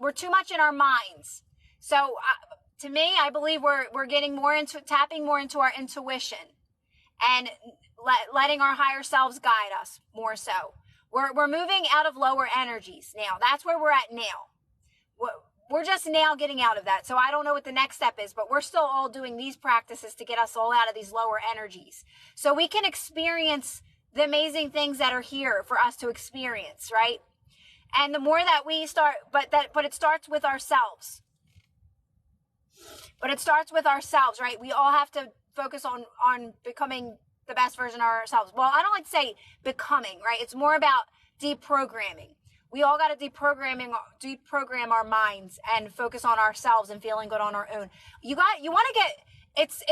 we're too much in our minds. So to me, I believe we're getting tapping more into our intuition and letting our higher selves guide us more so. We're moving out of lower energies now. That's where we're at now. We're just now getting out of that. So I don't know what the next step is, but we're still all doing these practices to get us all out of these lower energies. So we can experience the amazing things that are here for us to experience, right? And the more that we start, but it starts with ourselves. But it starts with ourselves, right? We all have to focus on becoming the best version of ourselves. Well, I don't like to say becoming, right? It's more about deprogramming. We all got to deprogram our minds and focus on ourselves and feeling good on our own. You want to get, this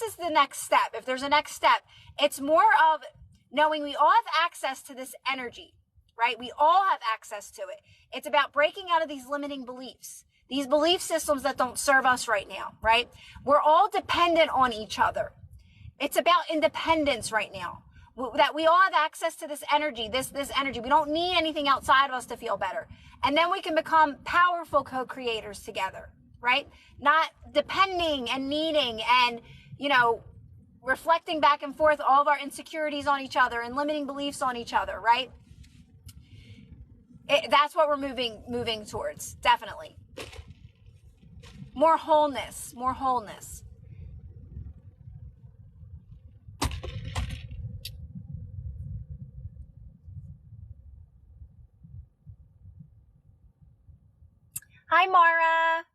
is the next step. If there's a next step, it's more of knowing we all have access to this energy, right? We all have access to it. It's about breaking out of these limiting beliefs, these belief systems that don't serve us right now, right? We're all dependent on each other. It's about independence right now. That we all have access to this energy, this energy. We don't need anything outside of us to feel better. And then we can become powerful co-creators together, right? Not depending and needing and, reflecting back and forth all of our insecurities on each other and limiting beliefs on each other, right? That's what we're moving towards, definitely. More wholeness. Hi, Mara.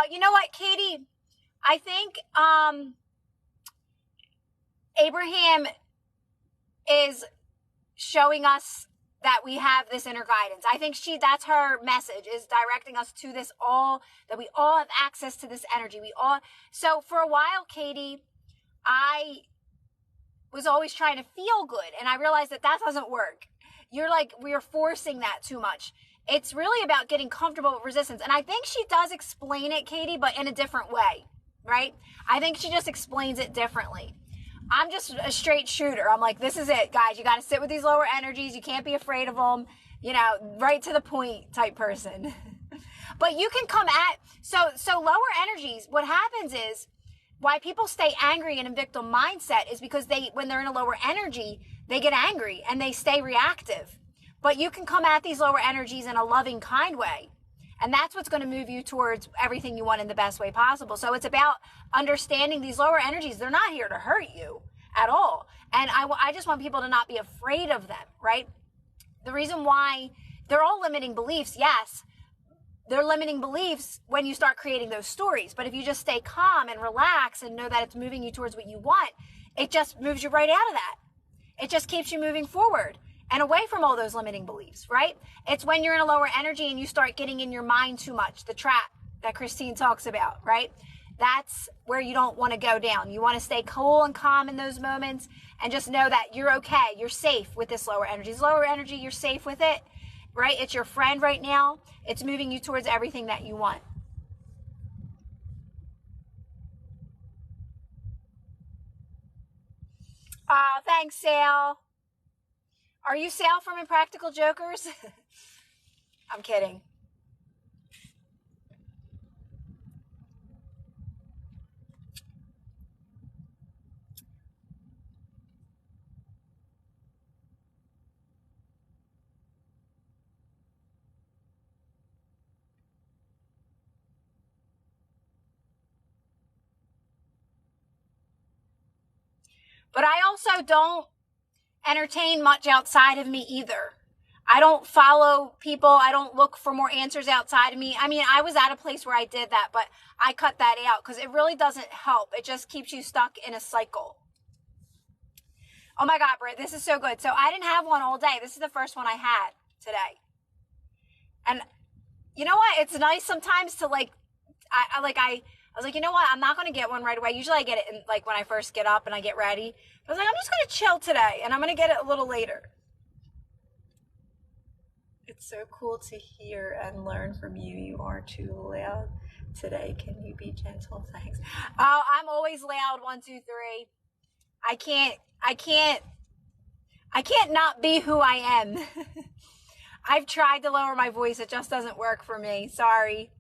You know what, Katie? I think Abraham is showing us that we have this inner guidance. I think that's her message, is directing us to this that we all have access to this energy. So for a while, Katie, I was always trying to feel good, and I realized that doesn't work. We're forcing that too much. It's really about getting comfortable with resistance. And I think she does explain it, Katie, but in a different way, right? I think she just explains it differently. I'm just a straight shooter. I'm like, this is it, guys. You got to sit with these lower energies. You can't be afraid of them. Right to the point type person. But you can come so lower energies, what happens is, why people stay angry and in victim mindset is because when they're in a lower energy, they get angry and they stay reactive. But you can come at these lower energies in a loving, kind way. And that's what's going to move you towards everything you want in the best way possible. So it's about understanding these lower energies. They're not here to hurt you at all. And I just want people to not be afraid of them, right? The reason why they're all limiting beliefs, yes, they're limiting beliefs when you start creating those stories. But if you just stay calm and relax and know that it's moving you towards what you want, it just moves you right out of that. It just keeps you moving forward and away from all those limiting beliefs, right? It's when you're in a lower energy and you start getting in your mind too much, the trap that Christine talks about, right? That's where you don't want to go down. You want to stay cool and calm in those moments and just know that you're okay. You're safe with this lower energy. This lower energy, you're safe with it, right? It's your friend right now. It's moving you towards everything that you want. Thanks, Sal. Are you Sal from Impractical Jokers? I'm kidding. But I also don't entertain much outside of me either. I don't follow people. I don't look for more answers outside of me. I mean, I was at a place where I did that, but I cut that out because it really doesn't help. It just keeps you stuck in a cycle. Oh my God, Britt, this is so good. So I didn't have one all day. This is the first one I had today. And you know what? It's nice sometimes to I was like, you know what? I'm not going to get one right away. Usually I get it in, like when I first get up and I get ready. But I was like, I'm just going to chill today and I'm going to get it a little later. It's so cool to hear and learn from you. You are too loud today. Can you be gentle? Thanks. Oh, I'm always loud. 1, 2, 3. I can't not be who I am. I've tried to lower my voice. It just doesn't work for me. Sorry.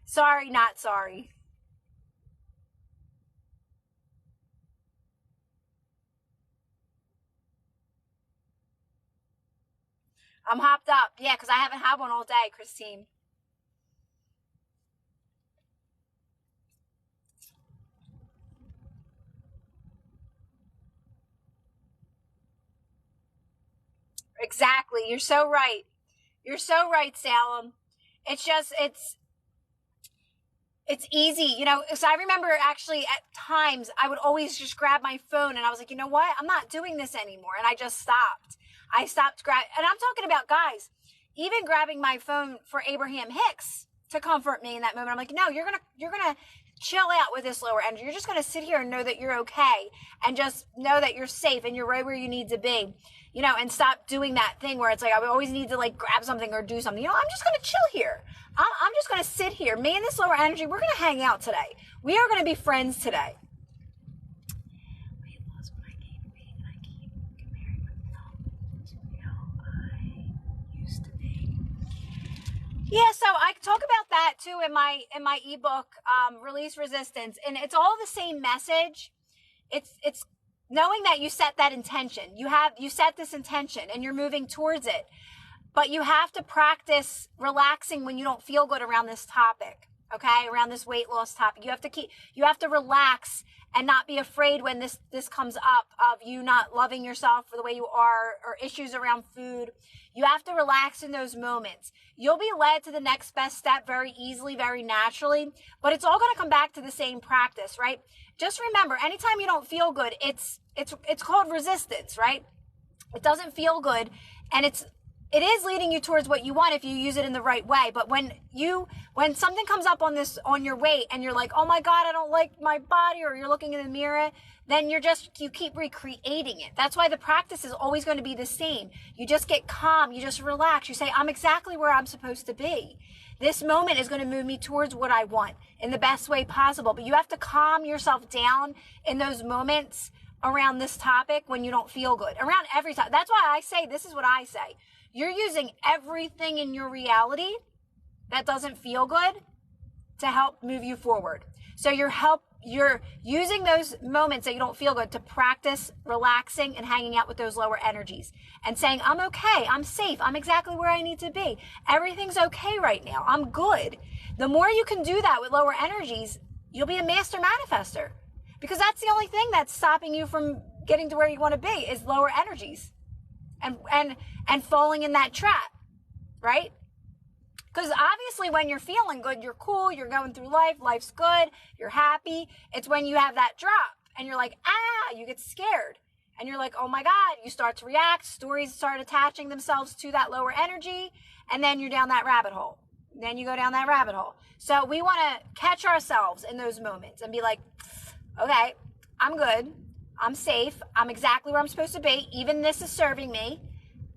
Sorry, not sorry. I'm hopped up. Yeah, because I haven't had one all day, Christine. Exactly. You're so right. You're so right, Salem. It's just, it's easy, so I remember actually at times I would always just grab my phone and I was like, you know what? I'm not doing this anymore. And I just stopped. I stopped and I'm talking about guys, even grabbing my phone for Abraham Hicks to comfort me in that moment. I'm like, no, you're going to chill out with this lower energy. You're just going to sit here and know that you're okay and just know that you're safe and you're right where you need to be, and stop doing that thing where it's like, I always need to grab something or do something. I'm just going to chill here. I'm just going to sit here. Me and this lower energy, we're going to hang out today. We are going to be friends today. Weight loss when I gain weight and I keep comparing myself to how I used to be. Yeah, so I talk about that too in my ebook, Release Resistance, and it's all the same message. It's knowing that you set that intention. You set this intention and you're moving towards it. But you have to practice relaxing when you don't feel good around this topic, okay? Around this weight loss topic. You have to relax and not be afraid when this comes up of you not loving yourself for the way you are or issues around food. You have to relax in those moments. You'll be led to the next best step very easily, very naturally, but it's all going to come back to the same practice, right? Just remember, anytime you don't feel good, it's called resistance, right? It doesn't feel good, and it is leading you towards what you want if you use it in the right way. But when something comes up on your weight and you're like, oh my God, I don't like my body, or you're looking in the mirror, then you keep recreating it. That's why the practice is always going to be the same. You just get calm. You just relax. You say, I'm exactly where I'm supposed to be. This moment is going to move me towards what I want in the best way possible. But you have to calm yourself down in those moments around this topic when you don't feel good. Around every time. That's why I say, this is what I say. You're using everything in your reality that doesn't feel good to help move you forward. So you're using those moments that you don't feel good to practice relaxing and hanging out with those lower energies and saying, I'm okay, I'm safe, I'm exactly where I need to be. Everything's okay right now. I'm good. The more you can do that with lower energies, you'll be a master manifester, because that's the only thing that's stopping you from getting to where you want to be is lower energies. And falling in that trap, right? Because obviously when you're feeling good, you're cool, you're going through life, life's good, you're happy. It's when you have that drop and you're like, you get scared. And you're like, oh my God, you start to react, stories start attaching themselves to that lower energy, and then you're down that rabbit hole. Then you go down that rabbit hole. So we want to catch ourselves in those moments and be like, okay, I'm good. I'm safe. I'm exactly where I'm supposed to be. Even this is serving me.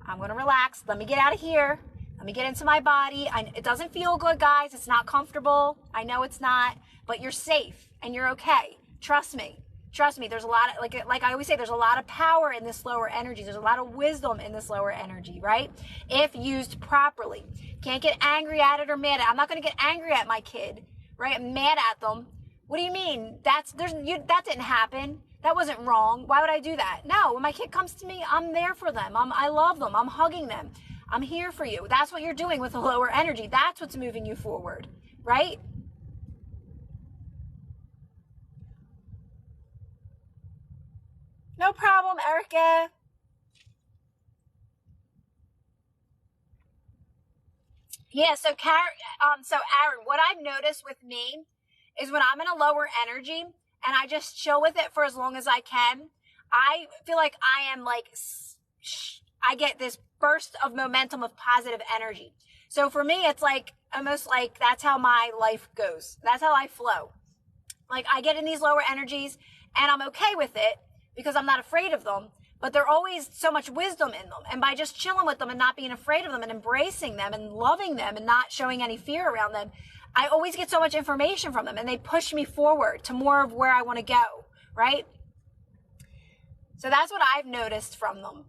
I'm going to relax. Let me get out of here. Let me get into my body. It doesn't feel good, guys. It's not comfortable. I know it's not, but you're safe and you're okay. Trust me. Trust me. There's a lot of, like I always say, there's a lot of power in this lower energy. There's a lot of wisdom in this lower energy, right? If used properly. Can't get angry at it or mad at it. I'm not going to get angry at my kid, right? I'm mad at them. What do you mean? That didn't happen. That wasn't wrong. Why would I do that? No, when my kid comes to me, I'm there for them. I love them. I'm hugging them. I'm here for you. That's what you're doing with a lower energy. That's what's moving you forward, right? No problem, Erica. Yeah, so Aaron, what I've noticed with me is when I'm in a lower energy and I just chill with it for as long as I can, I feel like I am like, I get this burst of momentum of positive energy. So for me, it's like almost like that's how my life goes. That's how I flow. Like I get in these lower energies and I'm okay with it because I'm not afraid of them, but there's always so much wisdom in them. And by just chilling with them and not being afraid of them and embracing them and loving them and not showing any fear around them, I always get so much information from them and they push me forward to more of where I want to go, right? So that's what I've noticed from them.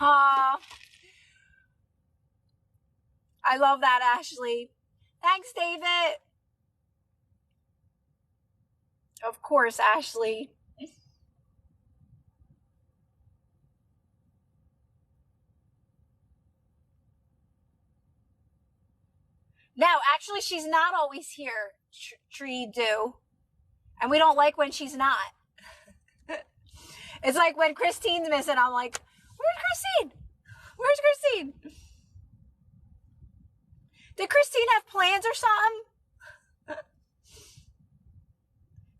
Aw, I love that, Ashley. Thanks, David. Of course, Ashley. No, actually, she's not always here, Tree Do. And we don't like when she's not. It's like when Christine's missing, I'm like, where's Christine? Where's Christine? Did Christine have plans or something?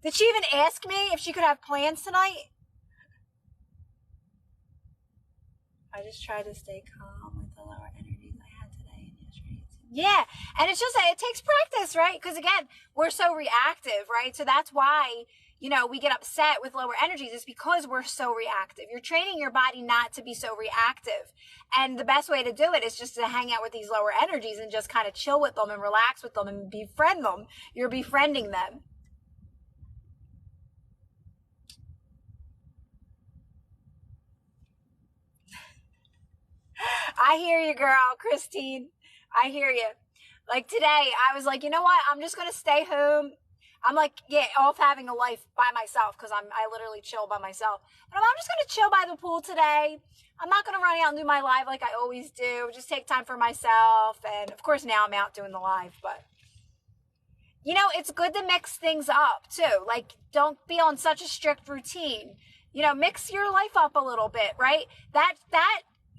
Did she even ask me if she could have plans tonight? I just tried to stay calm with the lower energies I had today and yesterday. Yeah, and it's just that it takes practice, right? Because again, we're so reactive, right? So that's why, we get upset with lower energies. It's because we're so reactive. You're training your body not to be so reactive. And the best way to do it is just to hang out with these lower energies and just kind of chill with them and relax with them and befriend them. You're befriending them. I hear you, girl, Christine. I hear you. Like today, I was like, you know what? I'm just going to stay home. I'm like, yeah, off having a life by myself because I literally chill by myself. But I'm just going to chill by the pool today. I'm not going to run out and do my live like I always do. Just take time for myself. And of course, now I'm out doing the live, but it's good to mix things up too. Like, don't be on such a strict routine. Mix your life up a little bit, right? That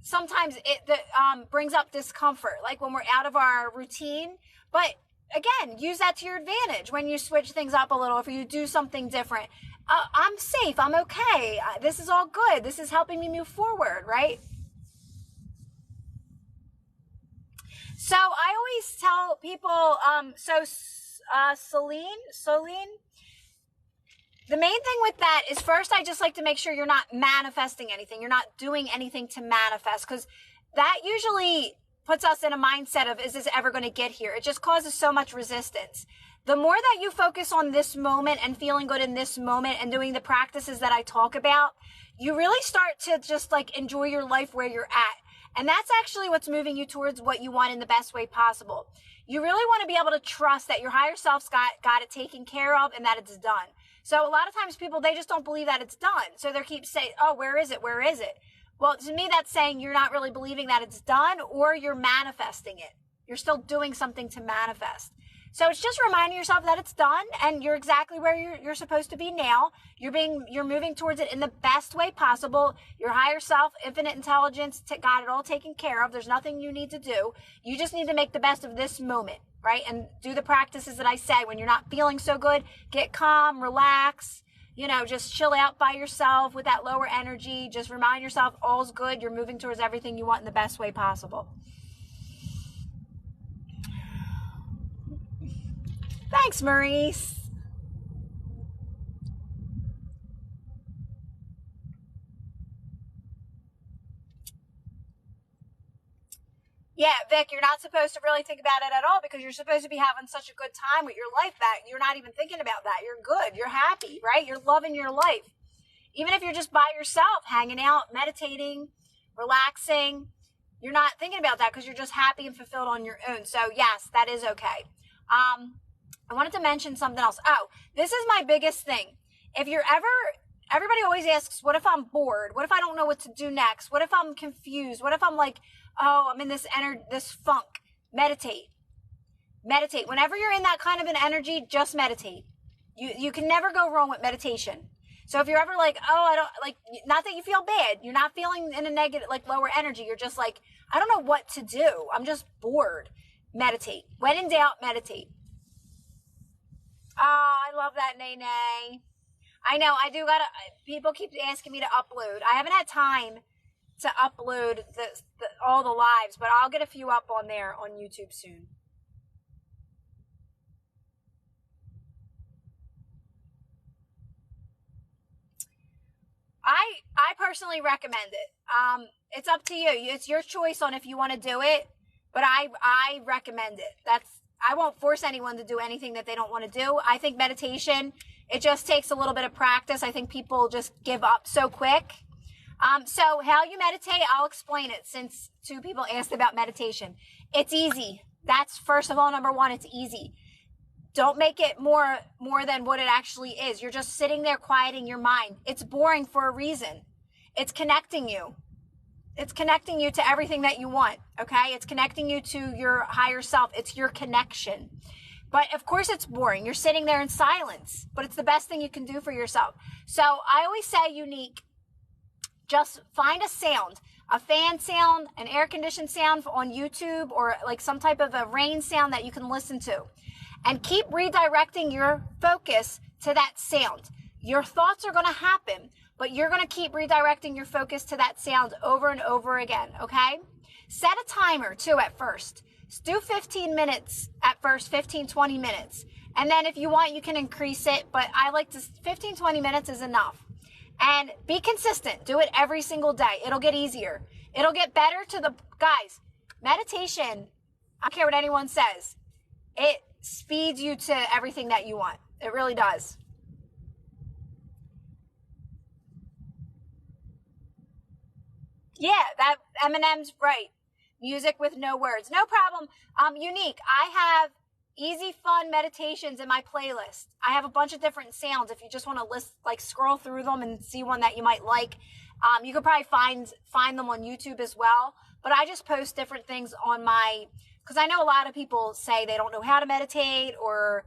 sometimes it brings up discomfort, like when we're out of our routine. But again, use that to your advantage when you switch things up a little. If you do something different, I'm safe. I'm okay. This is all good. This is helping me move forward, right? So I always tell people, Celine, the main thing with that is first, I just like to make sure you're not manifesting anything. You're not doing anything to manifest because that usually puts us in a mindset of, is this ever going to get here? It just causes so much resistance. The more that you focus on this moment and feeling good in this moment and doing the practices that I talk about, you really start to just like enjoy your life where you're at. And that's actually what's moving you towards what you want in the best way possible. You really want to be able to trust that your higher self's got it taken care of and that it's done. So a lot of times people, they just don't believe that it's done. So they keep saying, oh, where is it? Where is it? Well, to me, that's saying you're not really believing that it's done or you're manifesting it. You're still doing something to manifest. So it's just reminding yourself that it's done and you're exactly where you're supposed to be now. You're moving towards it in the best way possible. Your higher self, infinite intelligence, got it all taken care of. There's nothing you need to do. You just need to make the best of this moment, right? And do the practices that I say. When you're not feeling so good, get calm, relax, just chill out by yourself with that lower energy. Just remind yourself all's good. You're moving towards everything you want in the best way possible. Thanks, Maurice. Yeah, Vic, you're not supposed to really think about it at all because you're supposed to be having such a good time with your life that you're not even thinking about that. You're good. You're happy, right? You're loving your life. Even if you're just by yourself, hanging out, meditating, relaxing, you're not thinking about that because you're just happy and fulfilled on your own. So yes, that is okay. I wanted to mention something else. Oh, this is my biggest thing. If you're everybody always asks, what if I'm bored? What if I don't know what to do next? What if I'm confused? What if I'm like, oh, I'm in this funk? Meditate. Meditate. Whenever you're in that kind of an energy, just meditate. You can never go wrong with meditation. So if you're ever like, oh, I don't like, not that you feel bad, you're not feeling in a negative, like lower energy. You're just like, I don't know what to do. I'm just bored. Meditate. When in doubt, meditate. Oh, I love that, Nene. I know. I do gotta, people keep asking me to upload. I haven't had time to upload all the lives, but I'll get a few up on there on YouTube soon. I personally recommend it. It's up to you. It's your choice on if you want to do it, but I recommend it. I won't force anyone to do anything that they don't want to do. I think meditation, it just takes a little bit of practice. I think people just give up so quick. So how you meditate, I'll explain it since 2 people asked about meditation. It's easy. That's first of all, number 1, it's easy. Don't make it more than what it actually is. You're just sitting there quieting your mind. It's boring for a reason. It's connecting you. It's connecting you to everything that you want. Okay. It's connecting you to your higher self. It's your connection. But of course it's boring. You're sitting there in silence, but it's the best thing you can do for yourself. So I always say, Unique, just find a sound, a fan sound, an air conditioned sound on YouTube, or like some type of a rain sound that you can listen to. And keep redirecting your focus to that sound. Your thoughts are going to happen, but you're going to keep redirecting your focus to that sound over and over again, okay? Set a timer, too, at first. Do 15 minutes at first, 15, 20 minutes. And then if you want, you can increase it, but I like to, 15, 20 minutes is enough. And be consistent. Do it every single day. It'll get easier. It'll get better guys, meditation, I don't care what anyone says, it speeds you to everything that you want. It really does. Yeah, that Eminem's right. Music with no words. No problem. Unique. I have easy, fun meditations in my playlist. I have a bunch of different sounds. If you just want to scroll through them and see one that you might like, you could probably find them on YouTube as well. But I just post different things on because I know a lot of people say they don't know how to meditate, or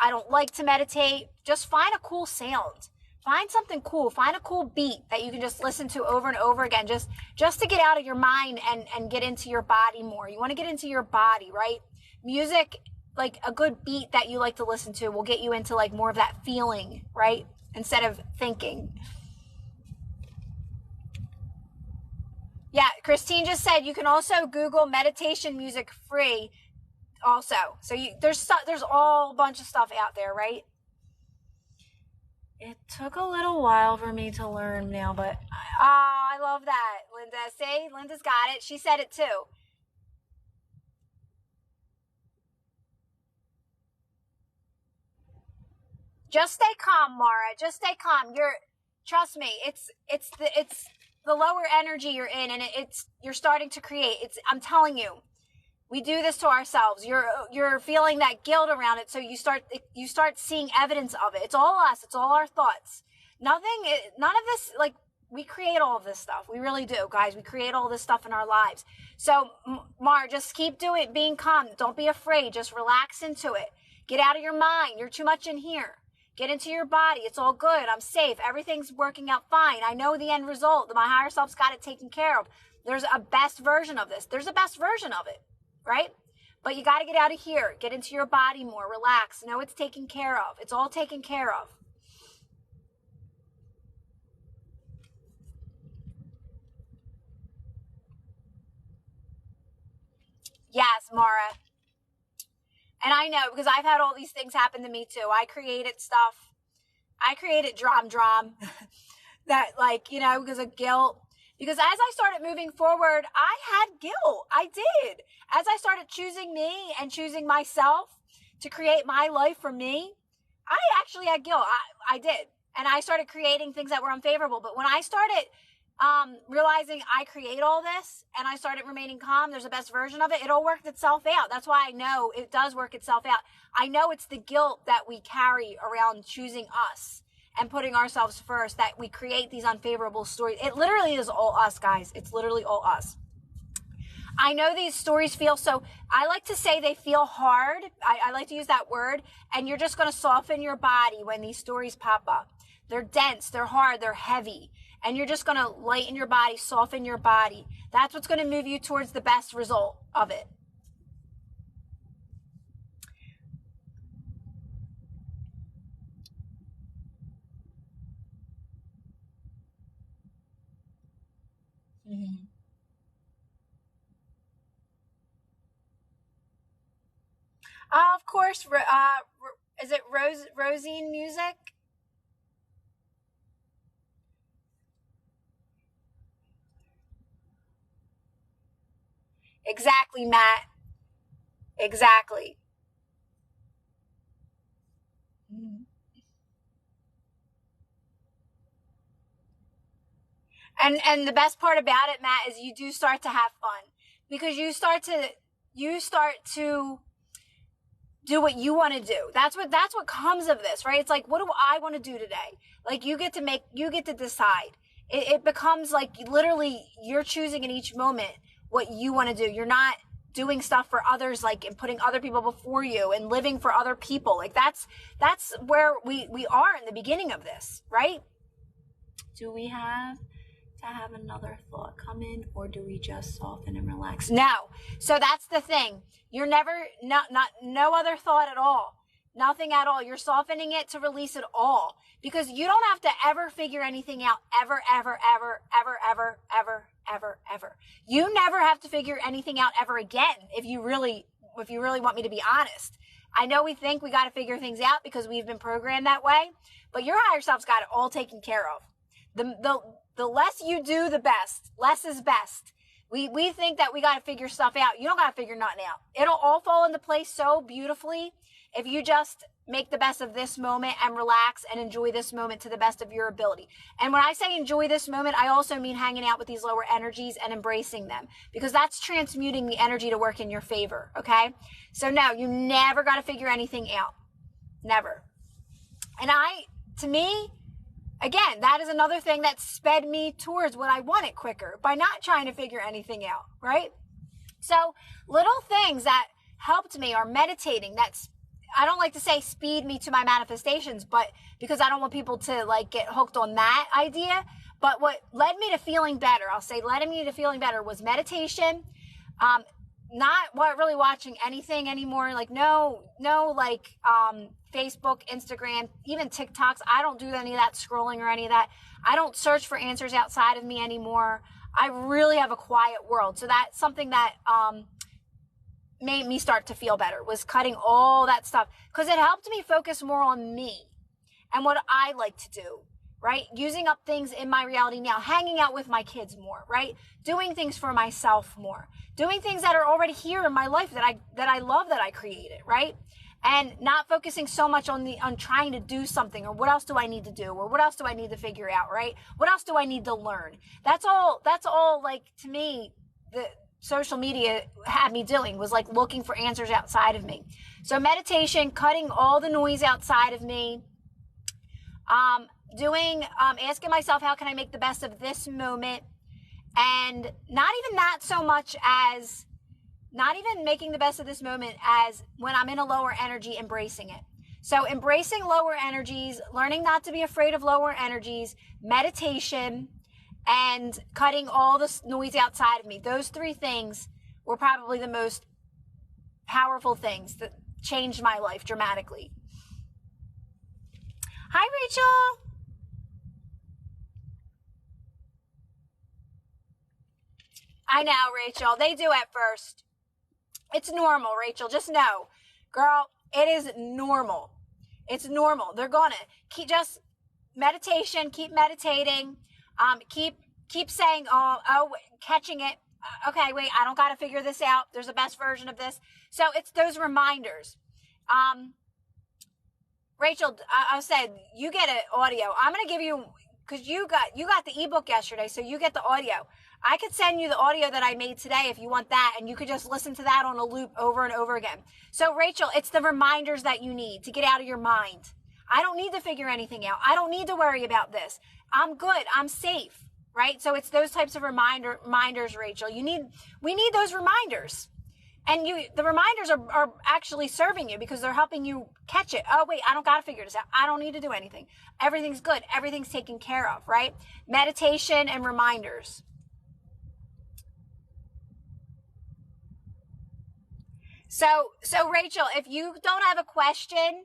I don't like to meditate. Just find a cool sound. Find something cool. Find a cool beat that you can just listen to over and over again, just to get out of your mind and get into your body more. You want to get into your body, right? Music, like a good beat that you like to listen to, will get you into like more of that feeling, right? Instead of thinking. Yeah, Christine just said you can also Google meditation music free also. So there's all a bunch of stuff out there, right? It took a little while for me to learn now, but I love that. Linda, see? Linda's got it. She said it too. Just stay calm, Mara. Just stay calm. Trust me, it's the lower energy you're in, and you're starting to create. I'm telling you, we do this to ourselves. You're feeling that guilt around it, so you start seeing evidence of it. It's all us. It's all our thoughts. None of this, like, we create all of this stuff. We really do, guys. We create all this stuff in our lives. So, Mar, just keep being calm. Don't be afraid. Just relax into it. Get out of your mind. You're too much in here. Get into your body. It's all good. I'm safe. Everything's working out fine. I know the end result. My higher self's got it taken care of. There's a best version of this. There's a best version of it, right? But you got to get out of here. Get into your body more. Relax. Know it's taken care of. It's all taken care of. Yes, Mara. And I know, because I've had all these things happen to me too. I created stuff. I created drum that, like, because of guilt. Because as I started moving forward, I had guilt. I did. As I started choosing me and choosing myself to create my life for me, I actually had guilt. I did. And I started creating things that were unfavorable. But when I started realizing I create all this and I started remaining calm, there's a best version of it, it all worked itself out. That's why I know it does work itself out. I know it's the guilt that we carry around choosing us and putting ourselves first that we create these unfavorable stories. It literally is all us, guys. It's literally all us. I know these stories feel so, I like to say they feel hard. I like to use that word. And you're just going to soften your body when these stories pop up. They're dense, they're hard, they're heavy. And you're just going to lighten your body, soften your body. That's what's going to move you towards the best result of it. Mm-hmm. Of course, is it Rosine Music? Exactly, Matt. Exactly. Mhm. And the best part about it, Matt, is you do start to have fun because you start to do what you want to do. That's what comes of this, right? It's like, what do I want to do today? Like you get to decide. It becomes like literally you're choosing in each moment what you want to do. You're not doing stuff for others, like, and putting other people before you and living for other people. Like that's where we are in the beginning of this, right? Do we have to have another thought come in, or do we just soften and relax? No. So that's the thing. You're never, not no other thought at all. Nothing at all. You're softening it to release it all, because you don't have to ever figure anything out ever, ever, ever, ever, ever, ever, ever, ever. You never have to figure anything out ever again. If you really want me to be honest. I know we think we got to figure things out because we've been programmed that way, but your higher self's got it all taken care of. The less you do, the best. Less is best. We think that we got to figure stuff out. You don't got to figure nothing out. It'll all fall into place so beautifully if you just make the best of this moment and relax and enjoy this moment to the best of your ability. And when I say enjoy this moment, I also mean hanging out with these lower energies and embracing them, because that's transmuting the energy to work in your favor. Okay. So no, you never got to figure anything out. Never. And to me, again, that is another thing that sped me towards what I wanted quicker by not trying to figure anything out, right? So little things that helped me are meditating. I don't like to say speed me to my manifestations, but because I don't want people to like get hooked on that idea. But what led me to feeling better, I'll say led me to feeling better, was meditation. Not really watching anything anymore. Like no, like, Facebook, Instagram, even TikToks. I don't do any of that scrolling or any of that. I don't search for answers outside of me anymore. I really have a quiet world. So that's something that, made me start to feel better, was cutting all that stuff, because it helped me focus more on me and what I like to do, right? Using up things in my reality now, hanging out with my kids more, right? Doing things for myself more, doing things that are already here in my life that I love, that I created, right? And not focusing so much on trying to do something, or what else do I need to do, or what else do I need to figure out, right? What else do I need to learn? That's all like, to me, the social media had me doing was like looking for answers outside of me. So meditation, cutting all the noise outside of me, asking myself, how can I make the best of this moment? And not even that so much as, not even making the best of this moment as when I'm in a lower energy, embracing it. So embracing lower energies, learning not to be afraid of lower energies, meditation, and cutting all the noise outside of me. Those three things were probably the most powerful things that changed my life dramatically. Hi, Rachel. I know, Rachel. They do at first. It's normal, Rachel. Just know, girl, it is normal. It's normal. They're gonna just meditation, keep meditating, keep saying, catching it. Okay, wait, I don't got to figure this out. There's a best version of this. So it's those reminders. Rachel, I said you get an audio. I'm gonna give you, because you got the ebook yesterday, so you get the audio. I could send you the audio that I made today if you want that, and you could just listen to that on a loop over and over again. So Rachel, it's the reminders that you need to get out of your mind. I don't need to figure anything out. I don't need to worry about this. I'm good. I'm safe. right? So it's those types of reminders, Rachel. We need those reminders. And the reminders are actually serving you because they're helping you catch it. Oh, wait, I don't got to figure this out. I don't need to do anything. Everything's good. Everything's taken care of, right? Meditation and reminders. So Rachel, if you don't have a question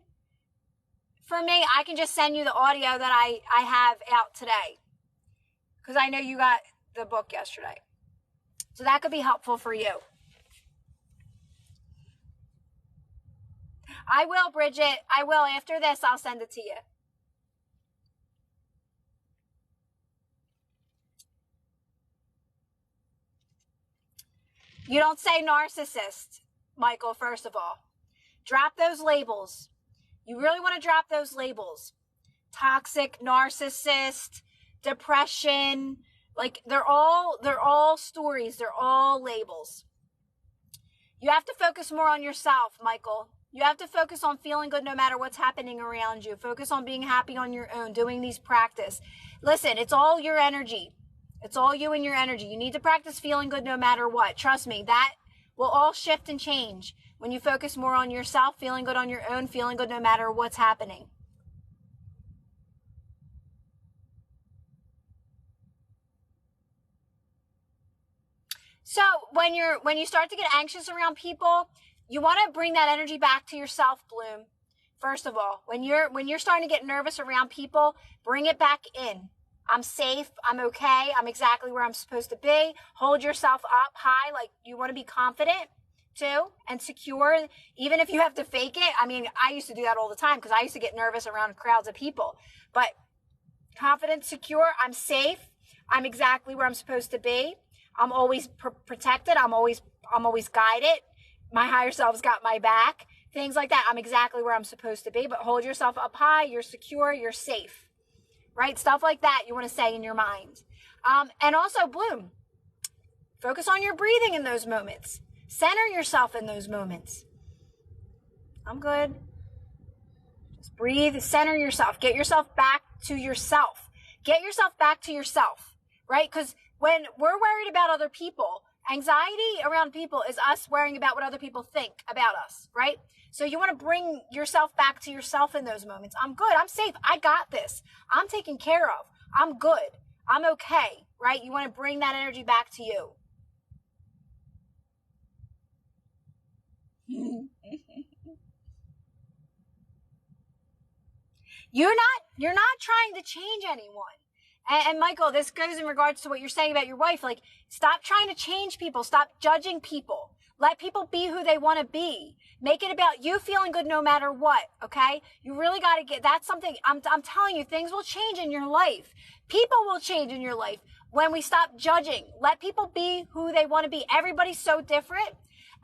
for me, I can just send you the audio that I have out today. Because I know you got the book yesterday. So that could be helpful for you. I will, Bridget. I will. After this, I'll send it to you. You don't say narcissist, Michael, first of all. Drop those labels. You really want to drop those labels. Toxic, narcissist, depression. Like, they're all stories. They're all labels. You have to focus more on yourself, Michael. You have to focus on feeling good no matter what's happening around you. Focus on being happy on your own, doing these practice. Listen, it's all your energy. It's all you and your energy. You need to practice feeling good no matter what. Trust me, that will all shift and change when you focus more on yourself, feeling good on your own, feeling good no matter what's happening. So when you start to get anxious around people, you want to bring that energy back to yourself, Bloom. First of all, when you're starting to get nervous around people, bring it back in. I'm safe. I'm okay. I'm exactly where I'm supposed to be. Hold yourself up high. Like, you want to be confident too and secure, even if you have to fake it. I mean, I used to do that all the time because I used to get nervous around crowds of people, but confident, secure. I'm safe. I'm exactly where I'm supposed to be. I'm always protected. I'm always guided. My higher self's got my back. Things like that. I'm exactly where I'm supposed to be, but hold yourself up high. You're secure. You're safe, right? Stuff like that you want to say in your mind. And also, Bloom, focus on your breathing in those moments. Center yourself in those moments. I'm good. Just breathe, center yourself. Get yourself back to yourself. Get yourself back to yourself, right? Because when we're worried about other people, anxiety around people is us worrying about what other people think about us, right? So you want to bring yourself back to yourself in those moments. I'm good. I'm safe. I got this. I'm taken care of. I'm good. I'm okay, right? You want to bring that energy back to you. You're not trying to change anyone. And Michael, this goes in regards to what you're saying about your wife. Like, stop trying to change people. Stop judging people. Let people be who they want to be. Make it about you feeling good no matter what, okay? You really got to get, that's something, I'm telling you, things will change in your life. People will change in your life when we stop judging. Let people be who they want to be. Everybody's so different.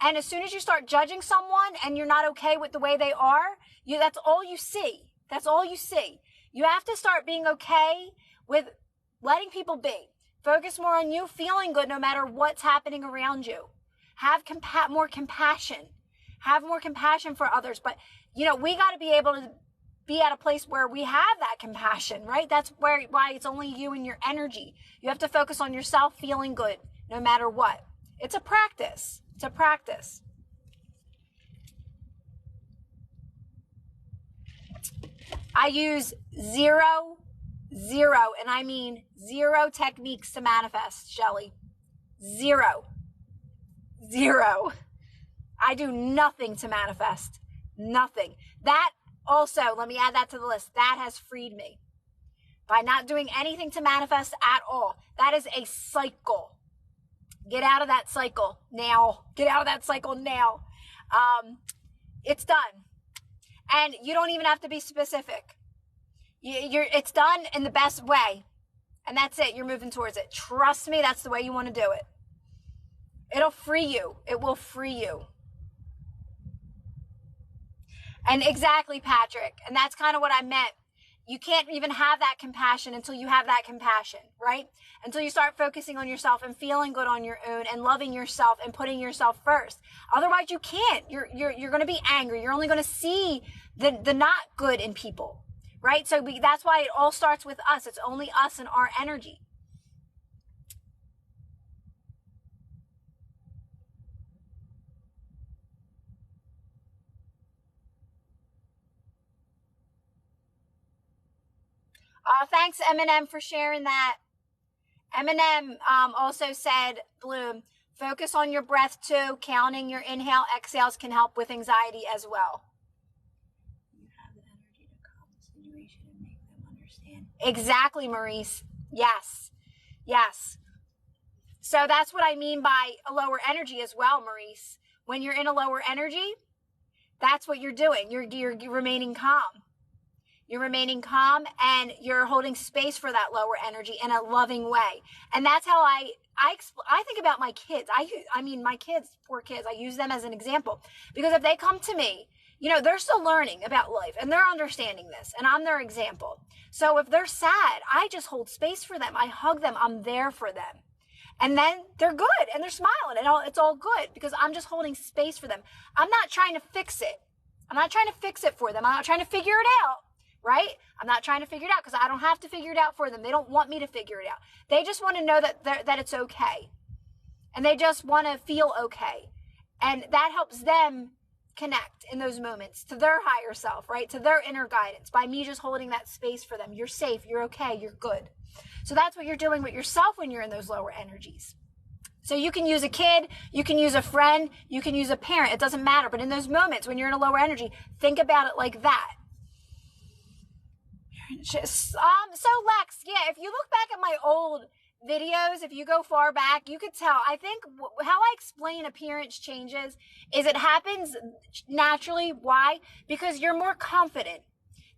And as soon as you start judging someone and you're not okay with the way they are, that's all you see. That's all you see. You have to start being okay with letting people be. Focus more on you feeling good no matter what's happening around you. Have more compassion. Have more compassion for others. But, we got to be able to be at a place where we have that compassion, right? That's why it's only you and your energy. You have to focus on yourself feeling good no matter what. It's a practice. It's a practice. I use zero, and I mean 0 techniques to manifest, Shelly. Zero. I do nothing to manifest. Nothing. That also, let me add that to the list. That has freed me. By not doing anything to manifest at all. That is a cycle. Get out of that cycle now. Get out of that cycle now. It's done. And you don't even have to be specific. It's done in the best way. And that's it. You're moving towards it. Trust me, that's the way you want to do it. It'll free you. It will free you. And exactly, Patrick. And that's kind of what I meant. You can't even have that compassion until you have that compassion, right? Until you start focusing on yourself and feeling good on your own and loving yourself and putting yourself first. Otherwise, you can't. You're going to be angry. You're only going to see the not good in people, right? So that's why it all starts with us. It's only us and our energy. Thanks, Eminem, for sharing that. Eminem also said, Bloom, focus on your breath too. Counting your inhale, exhales can help with anxiety as well. You have the energy to calm the situation and make them understand. Exactly, Maurice. Yes. Yes. So that's what I mean by a lower energy as well, Maurice. When you're in a lower energy, that's what you're doing. You're remaining calm. You're remaining calm and you're holding space for that lower energy in a loving way. And that's how I think about my kids. I mean, my kids, poor kids, I use them as an example because if they come to me, you know, they're still learning about life and they're understanding this and I'm their example. So if they're sad, I just hold space for them. I hug them. I'm there for them. And then they're good and they're smiling and it's all good because I'm just holding space for them. I'm not trying to fix it. I'm not trying to fix it for them. I'm not trying to figure it out, right? I'm not trying to figure it out because I don't have to figure it out for them. They don't want me to figure it out. They just want to know that it's okay. And they just want to feel okay. And that helps them connect in those moments to their higher self, right? To their inner guidance by me just holding that space for them. You're safe. You're okay. You're good. So that's what you're doing with yourself when you're in those lower energies. So you can use a kid, you can use a friend, you can use a parent. It doesn't matter. But in those moments when you're in a lower energy, think about it like that. So Lex, yeah, if you look back at my old videos, if you go far back, you could tell. I think how I explain appearance changes is it happens naturally. Why? Because you're more confident.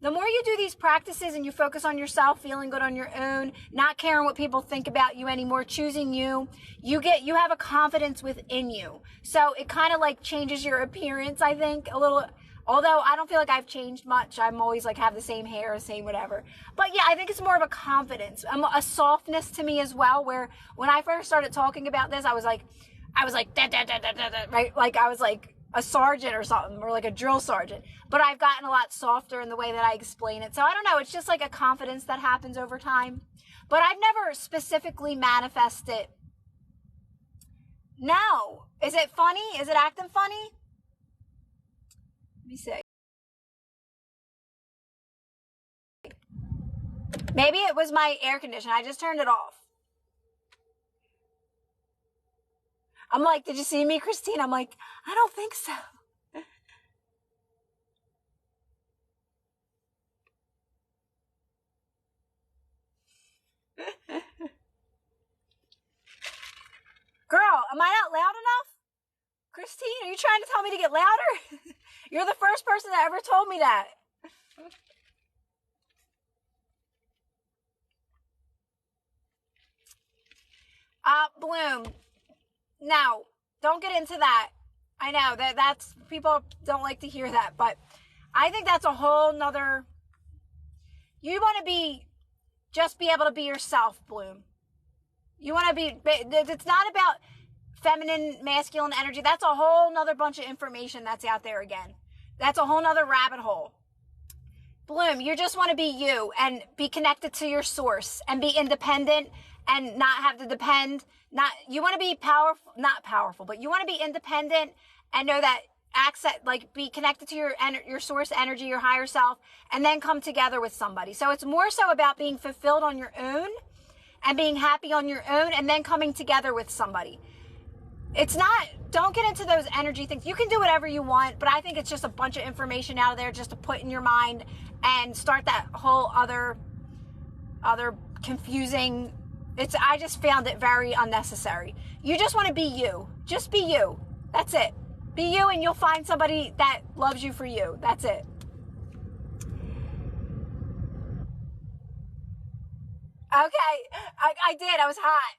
The more you do these practices and you focus on yourself, feeling good on your own, not caring what people think about you anymore, choosing you have a confidence within you. So it kind of like changes your appearance, I think, a little. Although I don't feel like I've changed much. I'm always like have the same hair, same whatever. But yeah, I think it's more of a confidence, a softness to me as well, where when I first started talking about this, I was like, da, da, da, da, da, da, right? Like I was like a sergeant or something, or like a drill sergeant. But I've gotten a lot softer in the way that I explain it. So I don't know. It's just like a confidence that happens over time. But I've never specifically manifested. No. Is it funny? Is it acting funny? Let me see. Maybe it was my air conditioner. I just turned it off. I'm like, did you see me, Christine? I'm like, I don't think so. Girl, am I not loud enough? Christine, are you trying to tell me to get louder? You're the first person that ever told me that. Bloom. Now, don't get into that. I know that's people don't like to hear that, but I think that's a whole nother. You want to just be able to be yourself, Bloom. You want to be, it's not about feminine, masculine energy. That's a whole nother bunch of information that's out there again. That's a whole nother rabbit hole. Bloom, you just want to be you and be connected to your source and be independent and not have to depend. You want to be not powerful, but you want to be independent and know that be connected to your source energy, your higher self, and then come together with somebody. So it's more so about being fulfilled on your own and being happy on your own and then coming together with somebody. Don't get into those energy things. You can do whatever you want, but I think it's just a bunch of information out there just to put in your mind and start that whole other confusing. I just found it very unnecessary. You just want to be you. Just be you. That's it. Be you and you'll find somebody that loves you for you. That's it. Okay. I did. I was hot.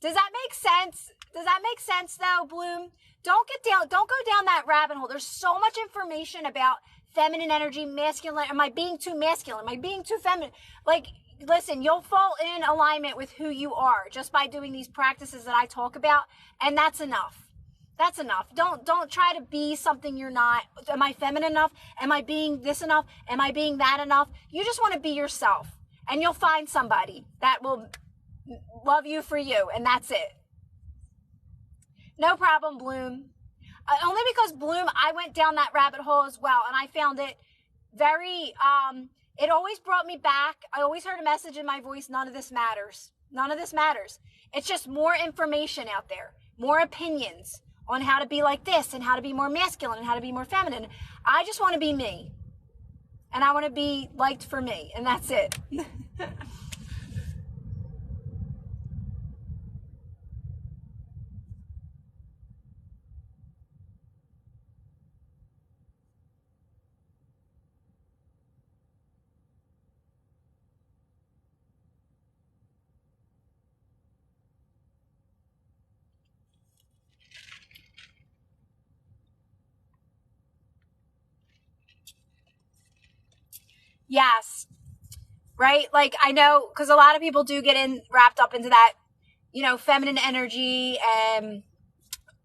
Does that make sense? Does that make sense though, Bloom? Don't go down that rabbit hole. There's so much information about feminine energy, masculine. Am I being too masculine? Am I being too feminine? Like, listen, you'll fall in alignment with who you are just by doing these practices that I talk about. And that's enough. That's enough. Don't try to be something you're not. Am I feminine enough? Am I being this enough? Am I being that enough? You just want to be yourself and you'll find somebody that will love you for you. And that's it. No problem, Bloom. Only because Bloom, I went down that rabbit hole as well. And I found it very, it always brought me back. I always heard a message in my voice. None of this matters. None of this matters. It's just more information out there, more opinions on how to be like this and how to be more masculine and how to be more feminine. I just want to be me. And I want to be liked for me. And that's it. Yes. Right? Like, I know, because a lot of people do get wrapped up into that, feminine energy. And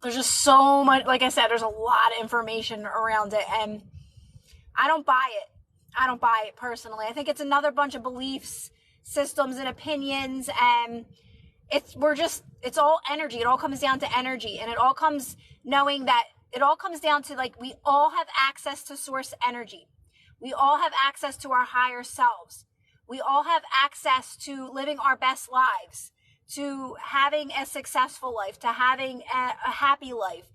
there's just so much, like I said, there's a lot of information around it. And I don't buy it. I don't buy it personally. I think it's another bunch of beliefs, systems, and opinions. And it's all energy. It all comes down to energy. And it all comes knowing that it all comes down to, like, we all have access to source energy. We all have access to our higher selves. We all have access to living our best lives, to having a successful life, to having a happy life,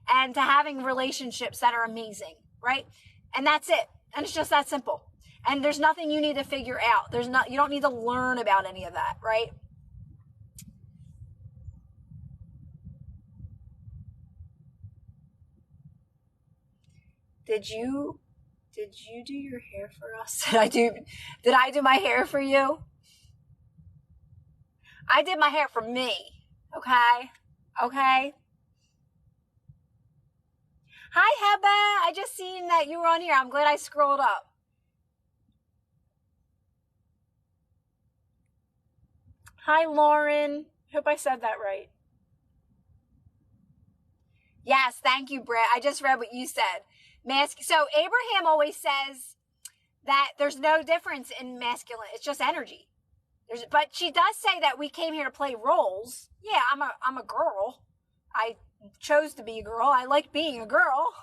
and to having relationships that are amazing, right? And that's it. And it's just that simple. And there's nothing you need to figure out. You don't need to learn about any of that, right? Did you do your hair for us? Did I do my hair for you? I did my hair for me. Okay? Okay? Hi, Heba. I just seen that you were on here. I'm glad I scrolled up. Hi, Lauren. Hope I said that right. Yes, thank you, Britt. I just read what you said. So Abraham always says that there's no difference in masculine. It's just energy. But she does say that we came here to play roles. Yeah, I'm a girl. I chose to be a girl. I like being a girl,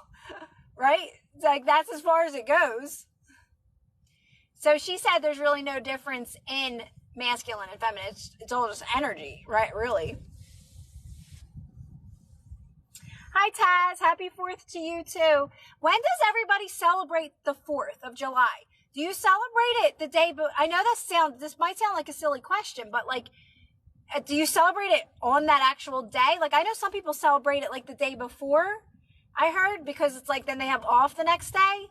right? It's like, that's as far as it goes. So she said there's really no difference in masculine and feminine. It's all just energy, right? Really. Hi, Taz. Happy 4th to you, too. When does everybody celebrate the 4th of July? Do you celebrate it the day? But I know this might sound like a silly question, but, like, do you celebrate it on that actual day? Like, I know some people celebrate it, like, the day before, I heard, because it's like then they have off the next day.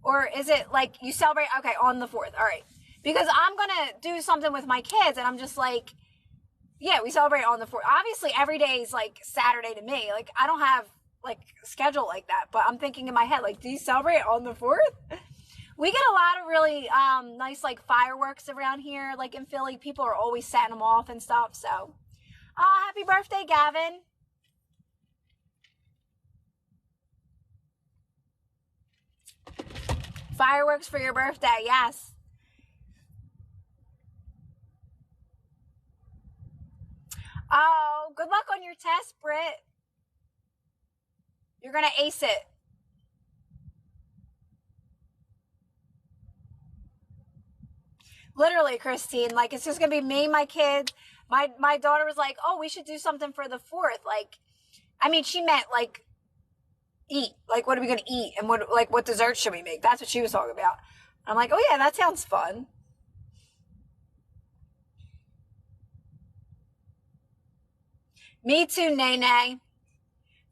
Or is it like you celebrate, okay, on the 4th? All right. Because I'm going to do something with my kids, and I'm just like, yeah, we celebrate on the 4th. Obviously, every day is like Saturday to me. Like, I don't have like a schedule like that, but I'm thinking in my head, like, do you celebrate on the 4th? We get a lot of really nice like fireworks around here, like in Philly. People are always setting them off and stuff. So, happy birthday, Gavin. Fireworks for your birthday, yes. Oh, good luck on your test, Britt. You're going to ace it. Literally, Christine. Like, it's just going to be me, my kids. My daughter was like, oh, we should do something for the 4th. Like, I mean, she meant, like, eat. Like, what are we going to eat? And what dessert should we make? That's what she was talking about. I'm like, oh, yeah, that sounds fun. Me too, Nene.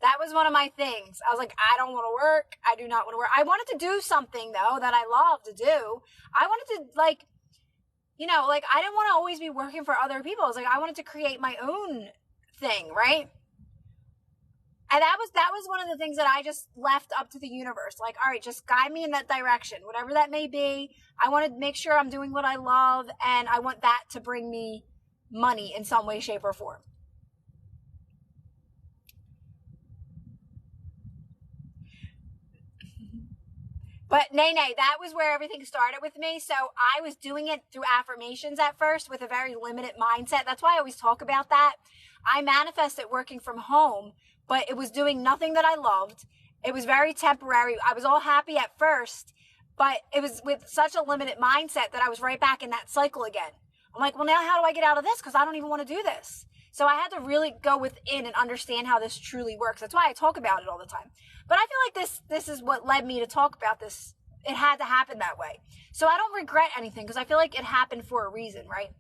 That was one of my things. I was like, I don't want to work. I do not want to work. I wanted to do something, though, that I love to do. I wanted to, like, like, I didn't want to always be working for other people. I was like, I wanted to create my own thing, right? And that was one of the things that I just left up to the universe. Like, all right, just guide me in that direction, whatever that may be. I want to make sure I'm doing what I love, and I want that to bring me money in some way, shape, or form. But Nene, that was where everything started with me. So I was doing it through affirmations at first with a very limited mindset. That's why I always talk about that. I manifested working from home, but it was doing nothing that I loved. It was very temporary. I was all happy at first, But it was with such a limited mindset that I was right back in that cycle again. I'm like, well, now how do I get out of this? Because I don't even want to do this. So I had to really go within and understand how this truly works. That's why I talk about it all the time. But I feel like this is what led me to talk about this. It had to happen that way. So I don't regret anything because I feel like it happened for a reason, right?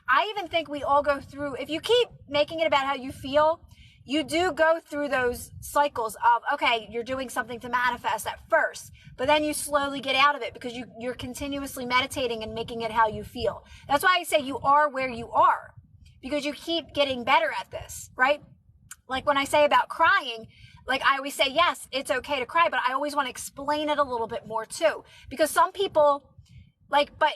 I even think we all go through, if you keep making it about how you feel, you do go through those cycles of, okay, you're doing something to manifest at first, but then you slowly get out of it because you're continuously meditating and making it how you feel. That's why I say you are where you are, because you keep getting better at this, right? Like when I say about crying, like I always say, yes, it's okay to cry, but I always want to explain it a little bit more too, because some people but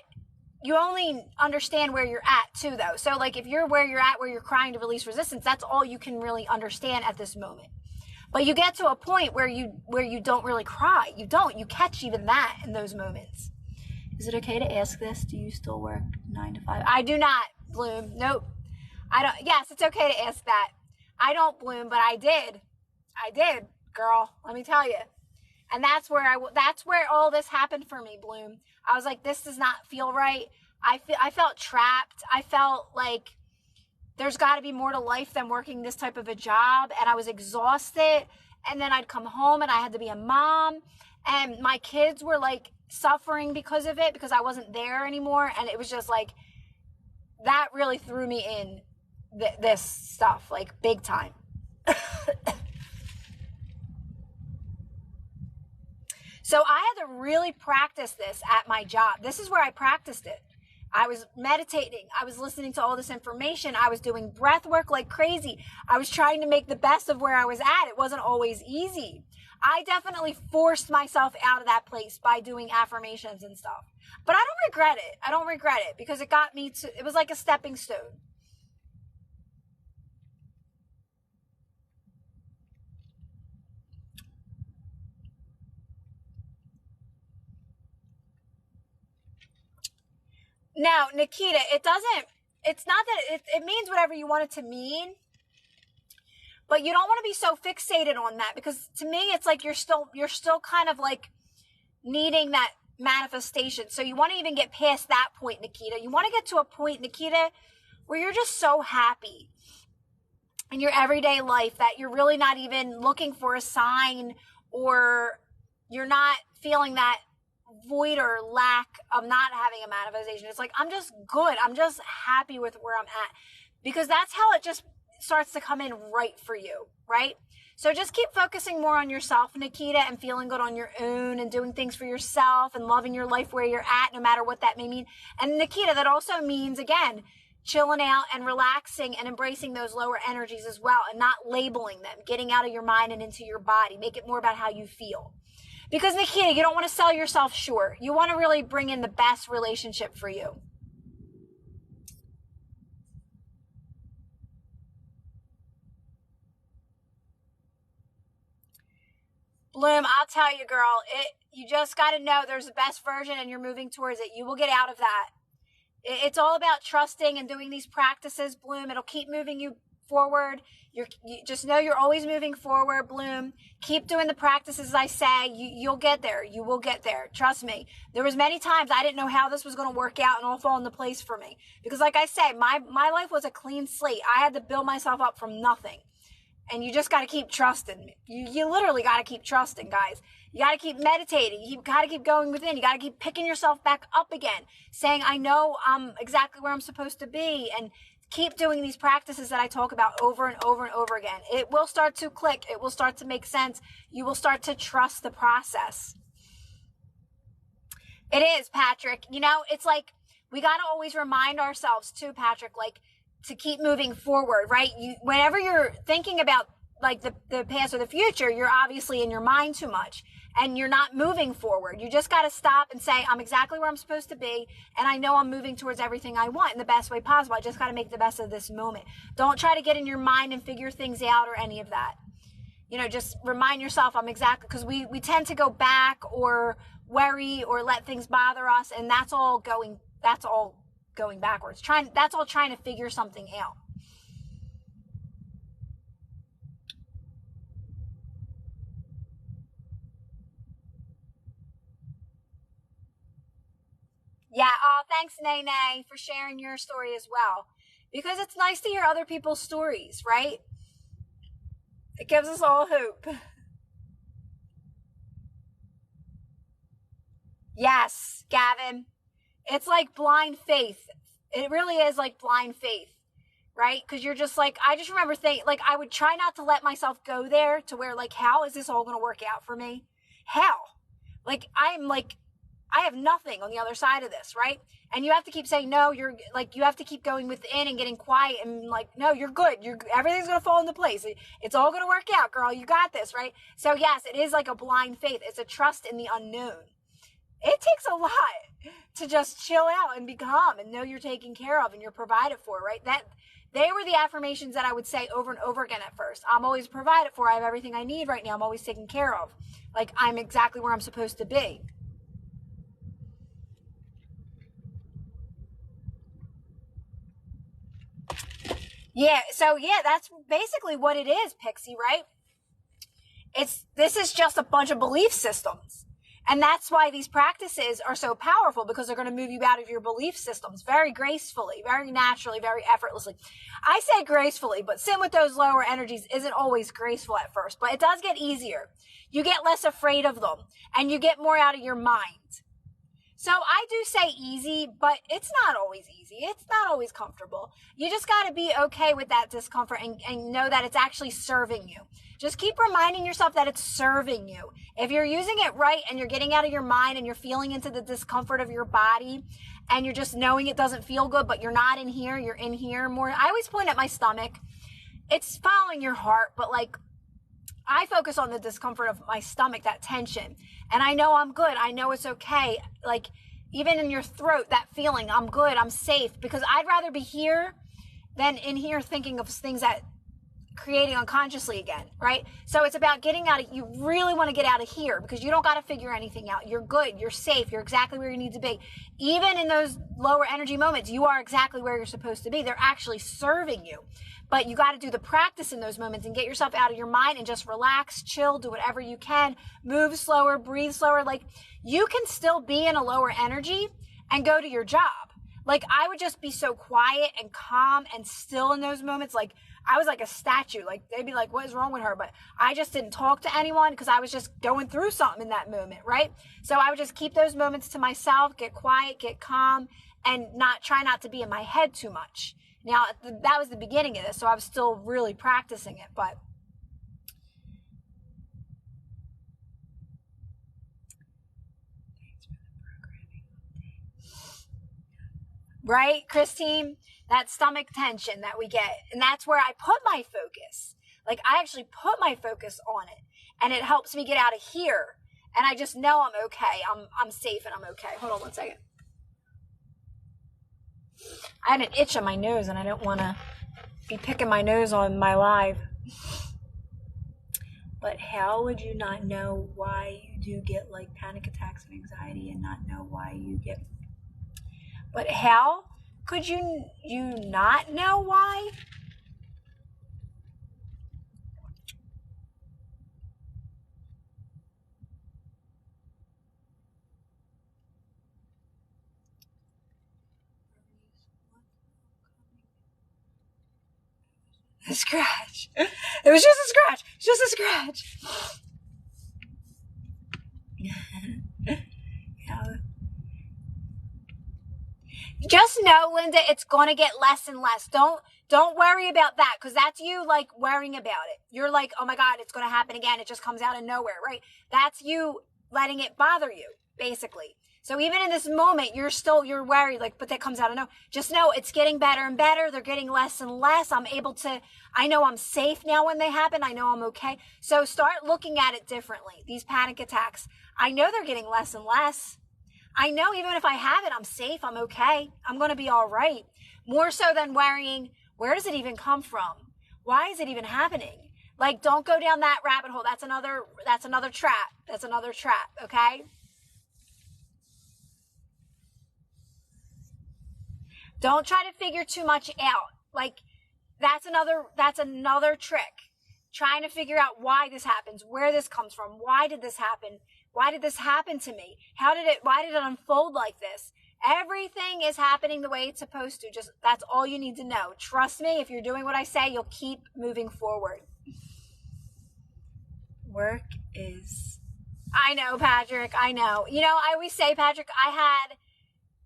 you only understand where you're at too, though. So like if you're where you're at, where you're crying to release resistance, that's all you can really understand at this moment. But you get to a point where you don't really cry. You catch even that in those moments. Is it okay to ask this? Do you still work 9 to 5? I do not, Bloom. Nope. I don't. Yes, it's okay to ask that. I don't, Bloom, but I did. I did, girl. Let me tell you. And that's where all this happened for me, Bloom. I was like, this does not feel right. I felt trapped. I felt like there's got to be more to life than working this type of a job. And I was exhausted. And then I'd come home and I had to be a mom. And my kids were like suffering because of it, because I wasn't there anymore. And it was just like, that really threw me in this stuff, like big time. So I had to really practice this at my job. This is where I practiced it. I was meditating. I was listening to all this information. I was doing breath work like crazy. I was trying to make the best of where I was at. It wasn't always easy. I definitely forced myself out of that place by doing affirmations and stuff. But I don't regret it. I don't regret it because it got me to, it was like a stepping stone. Now, Nikita, it's not that it means whatever you want it to mean, but you don't want to be so fixated on that, because to me, it's like you're still kind of like needing that manifestation. So you want to even get past that point, Nikita. You want to get to a point, Nikita, where you're just so happy in your everyday life that you're really not even looking for a sign, or you're not feeling that void or lack of not having a manifestation. It's like, I'm just good. I'm just happy with where I'm at, because that's how it just starts to come in right for you, right? So just keep focusing more on yourself, Nikita, and feeling good on your own and doing things for yourself and loving your life where you're at, no matter what that may mean. And Nikita, that also means, again, chilling out and relaxing and embracing those lower energies as well, and not labeling them, getting out of your mind and into your body. Make it more about how you feel. Because Nikita, you don't want to sell yourself short. You want to really bring in the best relationship for you. Bloom, I'll tell you, girl, you just got to know there's a best version and you're moving towards it. You will get out of that. It's all about trusting and doing these practices, Bloom. It'll keep moving you forward. You just know you're always moving forward, Bloom. Keep doing the practices as I say. You'll get there. You will get there. Trust me. There was many times I didn't know how this was going to work out and all fall into place for me. Because like I said, my life was a clean slate. I had to build myself up from nothing. And you just got to keep trusting. You literally got to keep trusting, guys. You got to keep meditating. You got to keep going within. You got to keep picking yourself back up again, saying, I know I'm exactly where I'm supposed to be, and keep doing these practices that I talk about over and over and over again. It will start to click. It will start to make sense. You will start to trust the process. It is, Patrick. You know, it's like we got to always remind ourselves too, Patrick, like, to keep moving forward, right? Whenever you're thinking about like the past or the future, you're obviously in your mind too much and you're not moving forward. You just got to stop and say, I'm exactly where I'm supposed to be. And I know I'm moving towards everything I want in the best way possible. I just got to make the best of this moment. Don't try to get in your mind and figure things out or any of that. You know, just remind yourself I'm exactly, because we tend to go back or worry or let things bother us. And that's all going backwards. That's all trying to figure something out. Thanks, Nene, for sharing your story as well. Because it's nice to hear other people's stories, right? It gives us all hope. Yes, Gavin. It's like blind faith. It really is like blind faith, right? Because you're just like, I just remember thinking, like, I would try not to let myself go there to where, like, how is this all going to work out for me? How? Like, I have nothing on the other side of this, right? And you have to keep saying, no, you're like, you have to keep going within and getting quiet and like, no, you're good. Everything's going to fall into place. It's all going to work out, girl. You got this, right? So yes, it is like a blind faith. It's a trust in the unknown. It takes a lot to just chill out and be calm and know you're taken care of and you're provided for, right? They were the affirmations that I would say over and over again at first. I'm always provided for. I have everything I need right now. I'm always taken care of. Like, I'm exactly where I'm supposed to be. Yeah, so yeah, that's basically what it is, Pixie, right? This is just a bunch of belief systems. And that's why these practices are so powerful, because they're going to move you out of your belief systems very gracefully, very naturally, very effortlessly. I say gracefully, but sitting with those lower energies isn't always graceful at first, but it does get easier. You get less afraid of them and you get more out of your mind. So I do say easy, but it's not always easy. It's not always comfortable. You just got to be okay with that discomfort and know that it's actually serving you. Just keep reminding yourself that it's serving you. If you're using it right and you're getting out of your mind and you're feeling into the discomfort of your body and you're just knowing it doesn't feel good, but you're not in here, you're in here more. I always point at my stomach. It's following your heart, but like, I focus on the discomfort of my stomach, that tension. And I know I'm good. I know it's okay. Like, even in your throat, that feeling, I'm good, I'm safe. Because I'd rather be here than in here thinking of things that creating unconsciously again, right? So it's about getting out of, you really want to get out of here because you don't got to figure anything out. You're good, you're safe, you're exactly where you need to be. Even in those lower energy moments, you are exactly where you're supposed to be. They're actually serving you. But you got to do the practice in those moments and get yourself out of your mind and just relax, chill, do whatever you can, move slower, breathe slower. Like, you can still be in a lower energy and go to your job. Like, I would just be so quiet and calm and still in those moments. Like, I was like a statue. Like, they'd be like, what is wrong with her? But I just didn't talk to anyone because I was just going through something in that moment, right? So I would just keep those moments to myself, get quiet, get calm, and try not to be in my head too much. Now, that was the beginning of this, so I was still really practicing it, but right, Christine? That stomach tension that we get. And that's where I put my focus. Like, I actually put my focus on it. And it helps me get out of here. And I just know I'm okay. I'm safe and I'm okay. Hold on one second. I had an itch on my nose and I don't want to be picking my nose on my live. But how would you not know why you do get like panic attacks and anxiety and not know why you get... But how could you not know why? A scratch. It was just a scratch. Just a scratch. Yeah. Just know, Linda, it's going to get less and less. Don't worry about that, because that's you like worrying about it. You're like, oh my God, it's going to happen again. It just comes out of nowhere, right? That's you letting it bother you, basically. So even in this moment, you're worried, like, but that comes out of nowhere. Just know it's getting better and better. They're getting less and less. I know I'm safe now when they happen. I know I'm okay. So start looking at it differently. These panic attacks, I know they're getting less and less. I know even if I have it, I'm safe, I'm okay, I'm going to be all right. More so than worrying, where does it even come from? Why is it even happening? Like, don't go down that rabbit hole. That's another trap. That's another trap, okay? Don't try to figure too much out. Like, that's another trick. Trying to figure out why this happens, where this comes from, why did this happen? Why did this happen to me? Why did it unfold like this? Everything is happening the way it's supposed to. Just that's all you need to know. Trust me, if you're doing what I say, you'll keep moving forward. Work is... I know, Patrick. I know. You know, I always say, Patrick, I had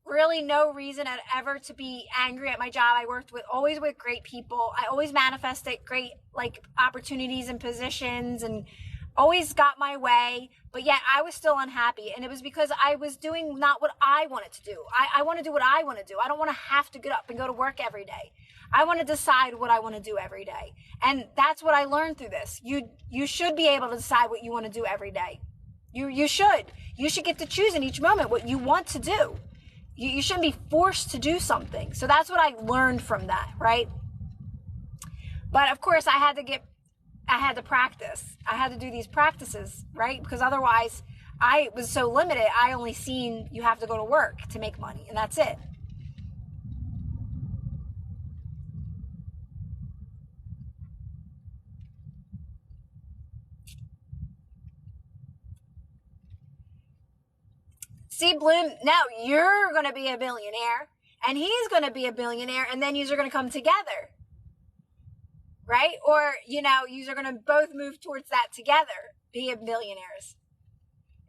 really no reason ever to be angry at my job. I worked always with great people. I always manifested great like opportunities and positions and always got my way, but yet I was still unhappy. And it was because I was doing not what I wanted to do. I want to do what I want to do. I don't want to have to get up and go to work every day. I want to decide what I want to do every day. And that's what I learned through this. You should be able to decide what you want to do every day. You should. You should get to choose in each moment what you want to do. You shouldn't be forced to do something. So that's what I learned from that, right? But of course, I had to practice. I had to do these practices, right? Because otherwise, I was so limited. I only seen you have to go to work to make money, and that's it. See, Bloom, now you're going to be a billionaire, and he's going to be a billionaire, and then you're going to come together, right? Or, you know, you're going to both move towards that together, be billionaires.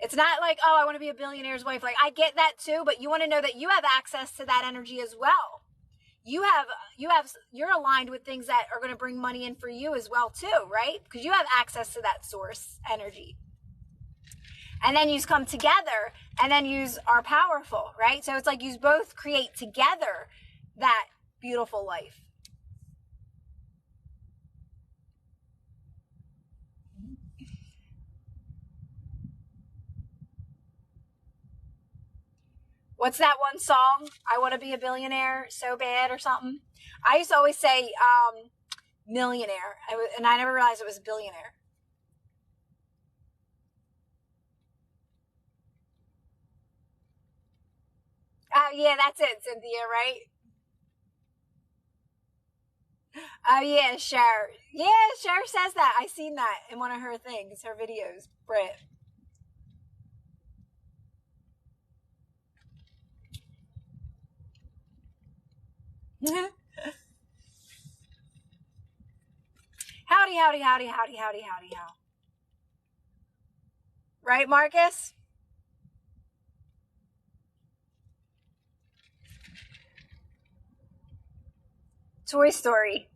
It's not like, oh, I want to be a billionaire's wife. Like, I get that too, but you want to know that you have access to that energy as well. You're aligned with things that are going to bring money in for you as well too, right? Because you have access to that source energy. And then you come together, and then you are powerful, right? So it's like you both create together that beautiful life. What's that one song? I want to be a billionaire so bad or something. I used to always say millionaire, and I never realized it was billionaire. Oh, yeah, that's it, Cynthia, right? Oh, yeah, Cher. Yeah, Cher says that. I seen that in one of her things, her videos, Brit. Howdy, howdy, howdy, howdy, howdy, howdy, how. Right, Marcus? Toy Story.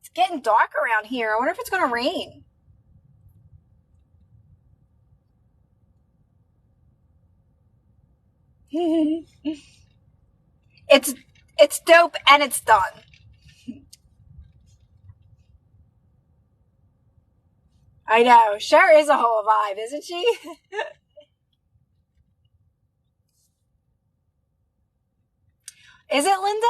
It's getting dark around here. I wonder if it's going to rain. It's dope and it's done. I know. Cher is a whole vibe, isn't she? Is it, Linda?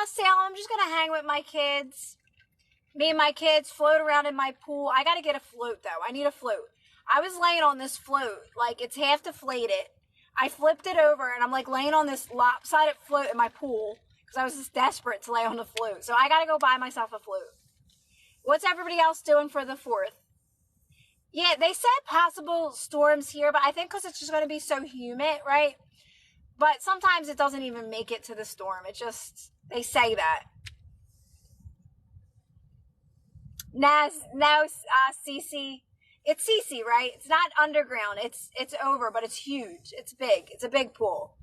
Sam, I'm just gonna hang with my kids. Me and my kids float around in my pool. I gotta get a float though. I need a float. I was laying on this float, like it's half deflated. I flipped it over and I'm like laying on this lopsided float in my pool because I was just desperate to lay on the float. So I gotta go buy myself a float. What's everybody else doing for the 4th? Yeah, they said possible storms here, but I think because it's just going to be so humid, right? But sometimes it doesn't even make it to the storm. It just, they say that. Now, Cece. It's Cece, right? It's not underground. It's over, but it's huge. It's big. It's a big pool.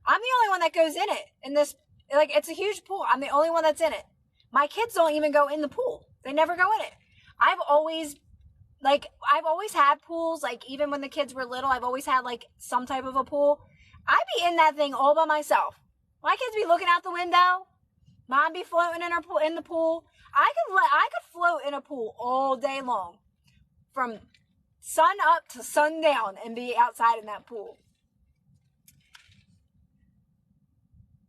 I'm the only one that goes in it. In this, like, it's a huge pool. I'm the only one that's in it. My kids don't even go in the pool. They never go in it. I've always had pools, like even when the kids were little, I've always had like some type of a pool. I'd be in that thing all by myself. My kids be looking out the window. Mom be floating in the pool. I could float in a pool all day long, from sun up to sundown, and be outside in that pool.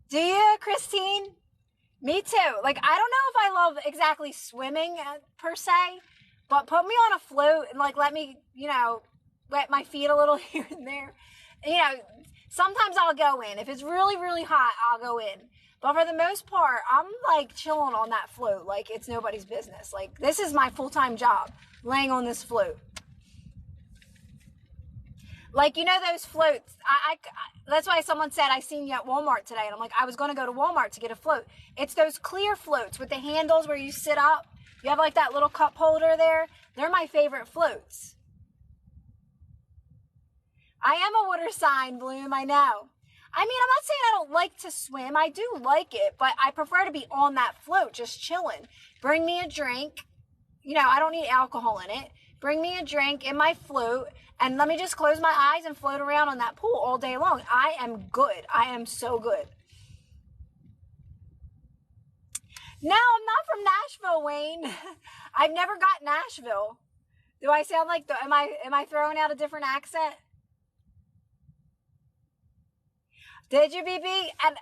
Do you, Christine? Me too. Like, I don't know if I love exactly swimming per se, but put me on a float and like let me, wet my feet a little here and there. You know, sometimes I'll go in. If it's really, really hot, I'll go in. But for the most part, I'm like chilling on that float like it's nobody's business. Like, this is my full time job, laying on this float. Like, those floats. That's why someone said I seen you at Walmart today, and I'm like, I was going to go to Walmart to get a float. It's those clear floats with the handles where you sit up. You have like that little cup holder there. They're my favorite floats. I am a water sign, Bloom. I know. I mean, I'm not saying I don't like to swim. I do like it, but I prefer to be on that float, just chilling. Bring me a drink. I don't need alcohol in it. Bring me a drink in my float and let me just close my eyes and float around on that pool all day long. I am good. I am so good. No, I'm not from Nashville, Wayne. I've never got Nashville. Do I sound like am I throwing out a different accent? Did you, BB? And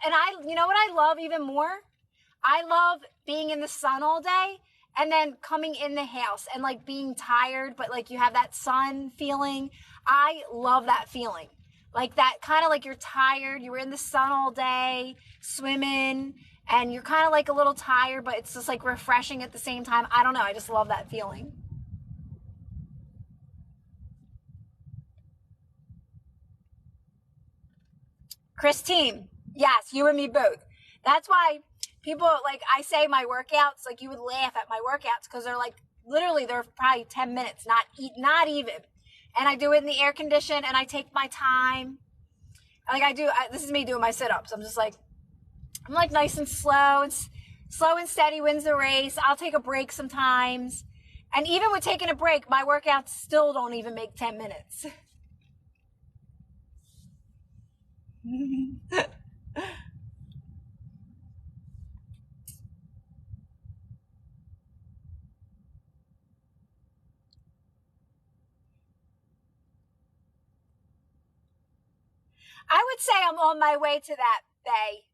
you know what I love even more? I love being in the sun all day and then coming in the house and like being tired, but like you have that sun feeling. I love that feeling. Like that kind of like you're tired, you were in the sun all day, swimming, and you're kind of like a little tired, but it's just like refreshing at the same time. I don't know. I just love that feeling. Christine, yes, you and me both. That's why people like I say my workouts, like you would laugh at my workouts because they're like literally they're probably 10 minutes, not even. And I do it in the air condition and I take my time. Like this is me doing my sit-ups. I'm like nice and slow and slow and steady wins the race. I'll take a break sometimes. And even with taking a break, my workouts still don't even make 10 minutes. I would say I'm on my way to that, Bay.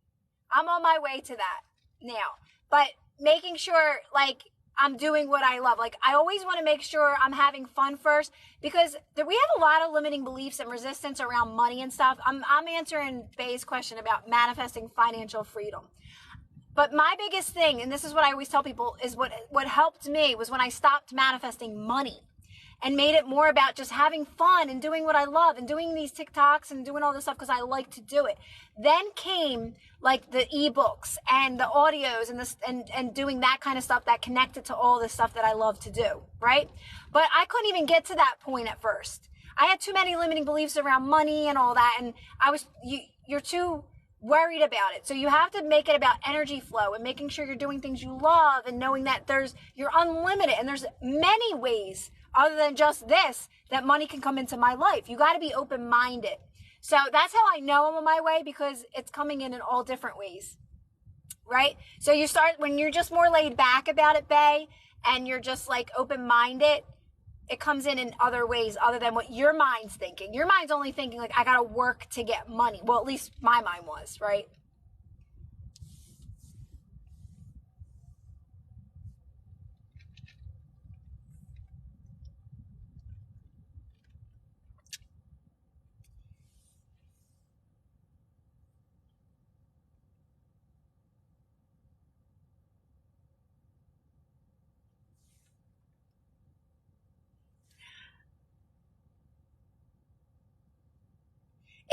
I'm on my way to that now. But making sure, like, I'm doing what I love. Like, I always want to make sure I'm having fun first because we have a lot of limiting beliefs and resistance around money and stuff. I'm answering Bay's question about manifesting financial freedom. But my biggest thing, and this is what I always tell people, is what helped me was when I stopped manifesting money and made it more about just having fun and doing what I love and doing these TikToks and doing all this stuff because I like to do it. Then came like the ebooks and the audios and this and doing that kind of stuff that connected to all this stuff that I love to do, right? But I couldn't even get to that point at first. I had too many limiting beliefs around money and all that, and you're too worried about it. So you have to make it about energy flow and making sure you're doing things you love and knowing that you're unlimited and there's many ways other than just this that money can come into my life. You got to be open-minded. So that's how I know I'm on my way because it's coming in all different ways, right? So you start when you're just more laid back about it, Bay, and you're just like open-minded, it comes in other ways other than what your mind's thinking. Your mind's only thinking like, I got to work to get money. Well, at least my mind was, right?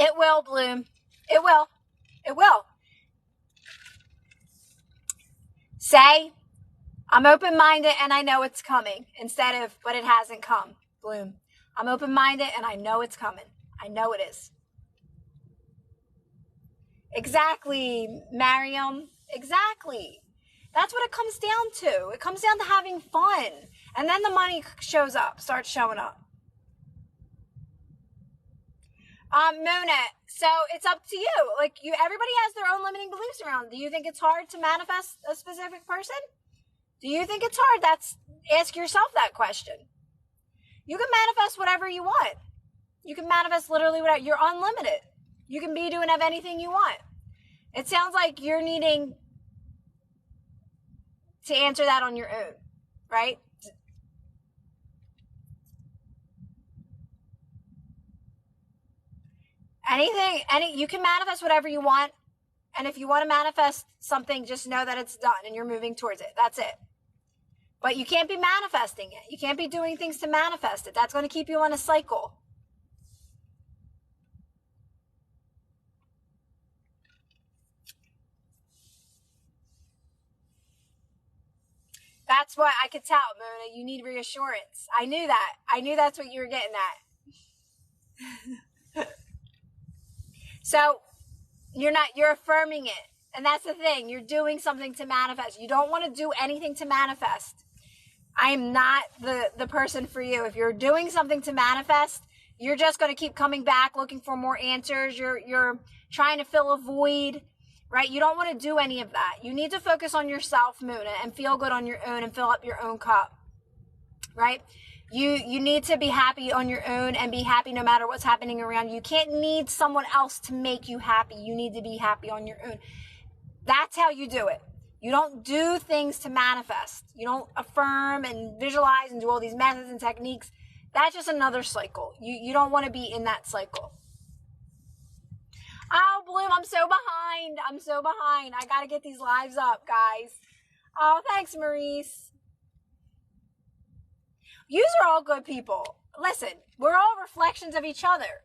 It will, Bloom. It will. It will. Say, I'm open-minded and I know it's coming instead of, but it hasn't come, Bloom. I'm open-minded and I know it's coming. I know it is. Exactly, Mariam. Exactly. That's what it comes down to. It comes down to having fun. And then the money shows up, starts showing up. Mona, so it's up to you. Like everybody has their own limiting beliefs around. Do you think it's hard to manifest a specific person? Do you think it's hard? Ask yourself that question. You can manifest whatever you want. You can manifest literally whatever. You're unlimited. You can be doing anything you want. It sounds like you're needing to answer that on your own, right? You can manifest whatever you want. And if you want to manifest something, just know that it's done and you're moving towards it. That's it. But you can't be manifesting it. You can't be doing things to manifest it. That's going to keep you on a cycle. That's what I could tell, Mona. You need reassurance. I knew that. I knew that's what you were getting at. So you're affirming it. And that's the thing. You're doing something to manifest. You don't want to do anything to manifest. I am not the person for you. If you're doing something to manifest, you're just going to keep coming back looking for more answers. You're trying to fill a void, right? You don't want to do any of that. You need to focus on yourself, Muna, and feel good on your own and fill up your own cup, right? You need to be happy on your own and be happy no matter what's happening around you. You can't need someone else to make you happy. You need to be happy on your own. That's how you do it. You don't do things to manifest. You don't affirm and visualize and do all these methods and techniques. That's just another cycle. You don't want to be in that cycle. Oh, Bloom, I'm so behind. I got to get these lives up, guys. Oh, thanks, Maurice. Yous are all good people. Listen, we're all reflections of each other.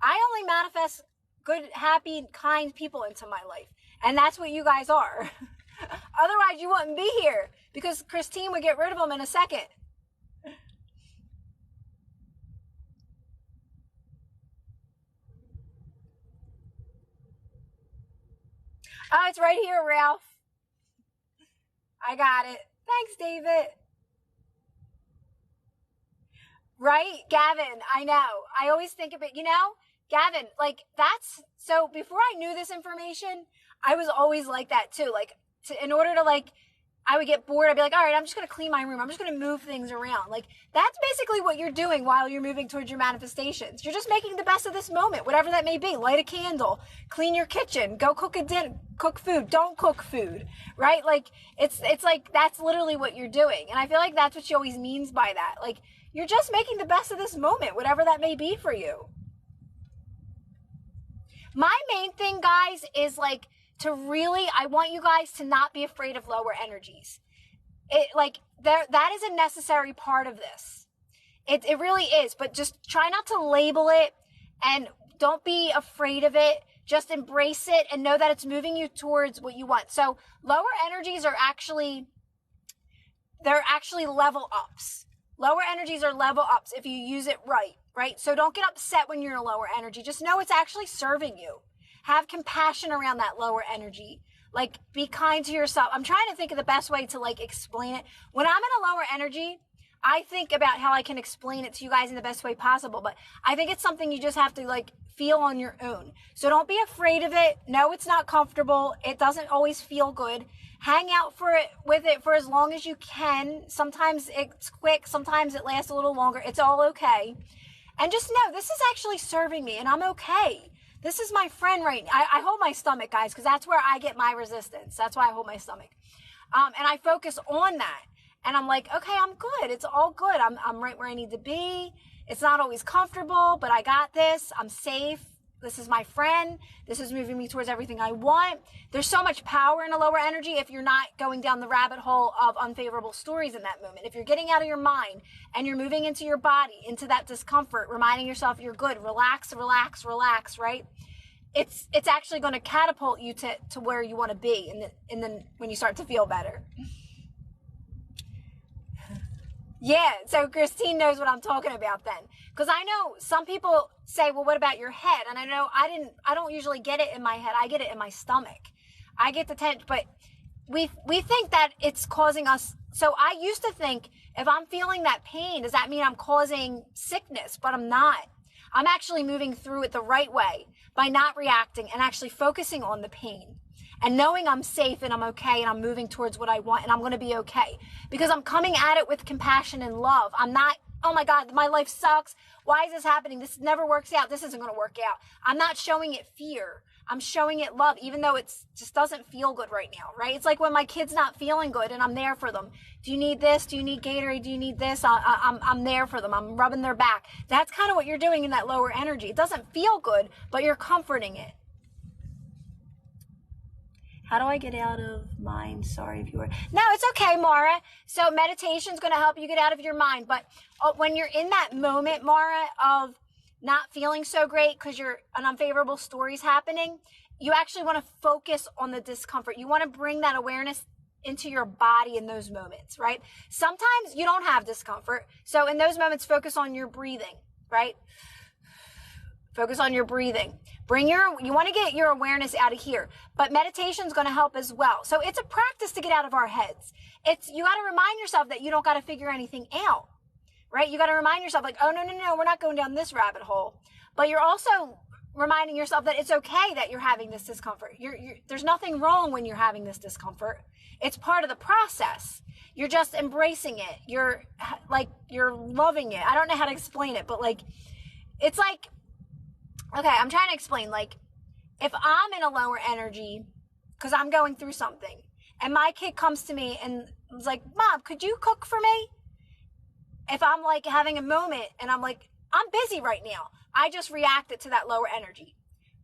I only manifest good, happy, kind people into my life. And that's what you guys are. Otherwise, you wouldn't be here because Christine would get rid of them in a second. Oh, it's right here, Ralph. I got it. Thanks, David. Right, Gavin, I know. I always think of it, Gavin, like that's, so before I knew this information, I was always like that too. Like in order to I would get bored. I'd be like, all right, I'm just going to clean my room. I'm just going to move things around. Like that's basically what you're doing while you're moving towards your manifestations. You're just making the best of this moment, whatever that may be. Light a candle, clean your kitchen, go cook cook food. Don't cook food, right? Like it's like, that's literally what you're doing. And I feel like that's what she always means by that. Like you're just making the best of this moment, whatever that may be for you. My main thing, guys, is I want you guys to not be afraid of lower energies. That is a necessary part of this. It really is, but just try not to label it and don't be afraid of it. Just embrace it and know that it's moving you towards what you want. So lower energies are they're actually level ups. Lower energies are level ups if you use it right? So don't get upset when you're in a lower energy. Just know it's actually serving you. Have compassion around that lower energy. Be kind to yourself. I'm trying to think of the best way to explain it. When I'm in a lower energy, I think about how I can explain it to you guys in the best way possible. But I think it's something you just have to feel on your own. So don't be afraid of it. No, it's not comfortable. It doesn't always feel good. Hang out with it for as long as you can. Sometimes it's quick. Sometimes it lasts a little longer. It's all okay. And just know this is actually serving me and I'm okay. This is my friend right now. I hold my stomach, guys, because that's where I get my resistance. That's why I hold my stomach. And I focus on that. And I'm like, okay, I'm good. It's all good. I'm right where I need to be. It's not always comfortable, but I got this. I'm safe. This is my friend. This is moving me towards everything I want. There's so much power in a lower energy if you're not going down the rabbit hole of unfavorable stories in that moment. If you're getting out of your mind and you're moving into your body, into that discomfort, reminding yourself you're good, relax, right? It's actually going to catapult you to where you want to be when you start to feel better. Yeah, so Christine knows what I'm talking about then. Because I know some people say, well, what about your head? And I know I don't usually get it in my head. I get it in my stomach. I get the tension, but we think that it's causing us. So I used to think if I'm feeling that pain, does that mean I'm causing sickness? But I'm not. I'm actually moving through it the right way by not reacting and actually focusing on the pain. And knowing I'm safe and I'm okay and I'm moving towards what I want and I'm going to be okay. Because I'm coming at it with compassion and love. I'm not, oh my God, my life sucks. Why is this happening? This never works out. This isn't going to work out. I'm not showing it fear. I'm showing it love, even though it just doesn't feel good right now, right? It's like when my kid's not feeling good and I'm there for them. Do you need this? Do you need Gatorade? Do you need this? I'm there for them. I'm rubbing their back. That's kind of what you're doing in that lower energy. It doesn't feel good, but you're comforting it. How do I get out of mind? Sorry if you were. No, it's okay, Mara. So meditation is going to help you get out of your mind. But when you're in that moment, Mara, of not feeling so great because you're an unfavorable story's happening, you actually want to focus on the discomfort. You want to bring that awareness into your body in those moments, right? Sometimes you don't have discomfort. So in those moments, focus on your breathing, right? Focus on your breathing. You want to get your awareness out of here, but meditation is going to help as well. So it's a practice to get out of our heads. You got to remind yourself that you don't got to figure anything out, right? You got to remind yourself like, oh, no, we're not going down this rabbit hole. But you're also reminding yourself that it's okay that you're having this discomfort. There's nothing wrong when you're having this discomfort. It's part of the process. You're just embracing it. You're loving it. I don't know how to explain it, but it's like, okay, I'm trying to explain, if I'm in a lower energy because I'm going through something and my kid comes to me and is like, Mom, could you cook for me? If I'm having a moment and I'm like, I'm busy right now, I just reacted to that lower energy.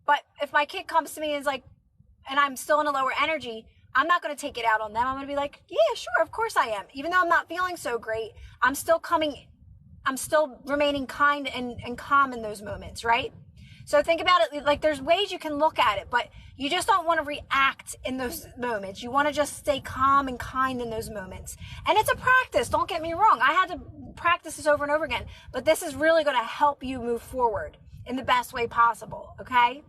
But if my kid comes to me and is like, and I'm still in a lower energy, I'm not going to take it out on them. I'm going to be like, yeah, sure, of course I am. Even though I'm not feeling so great, I'm still remaining kind and calm in those moments, right? So think about it there's ways you can look at it, but you just don't want to react in those moments. You want to just stay calm and kind in those moments. And it's a practice. Don't get me wrong. I had to practice this over and over again, but this is really going to help you move forward in the best way possible. Okay?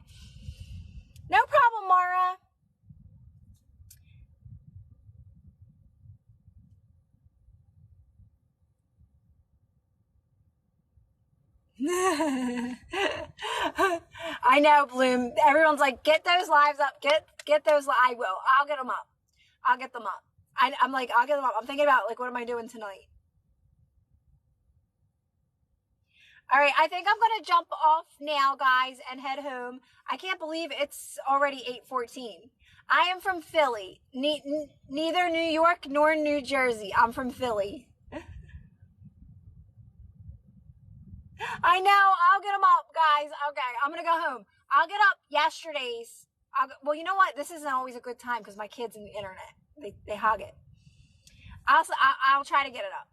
No problem, Mara. I know, Bloom. Everyone's like, get those lives up. Get those. I will. I'll get them up. I'll get them up. I'm like, I'll get them up. I'm thinking about what am I doing tonight? All right. I think I'm going to jump off now, guys, and head home. I can't believe it's already 8:14. I am from Philly. Neither New York nor New Jersey. I'm from Philly. I know. I'll get them up, guys. Okay, I'm going to go home. I'll get up yesterday's. Well, you know what? This isn't always a good time because my kid's in the internet. They hog it. I'll try to get it up.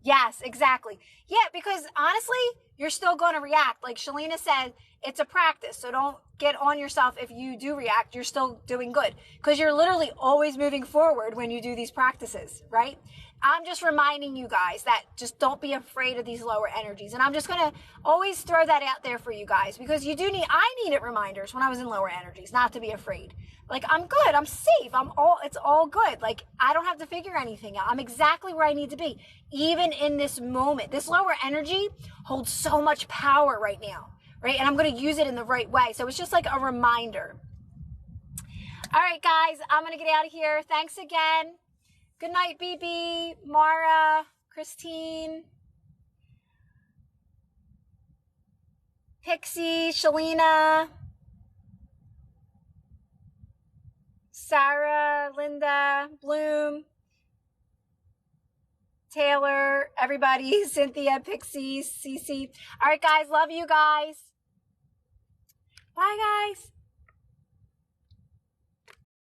Yes, exactly. Yeah, because honestly, you're still going to react. Like Shalina said, it's a practice. So don't get on yourself if you do react. You're still doing good because you're literally always moving forward when you do these practices, right? I'm just reminding you guys that just don't be afraid of these lower energies. And I'm just going to always throw that out there for you guys because I needed reminders when I was in lower energies not to be afraid. I'm good. I'm safe. It's all good. I don't have to figure anything out. I'm exactly where I need to be. Even in this moment, this lower energy holds so much power right now, right? And I'm going to use it in the right way. So it's just like a reminder. All right, guys, I'm going to get out of here. Thanks again. Good night, BB, Mara, Christine, Pixie, Shalina, Sarah, Linda, Bloom, Taylor, everybody, Cynthia, Pixie, Cece. All right, guys, love you guys. Bye, guys.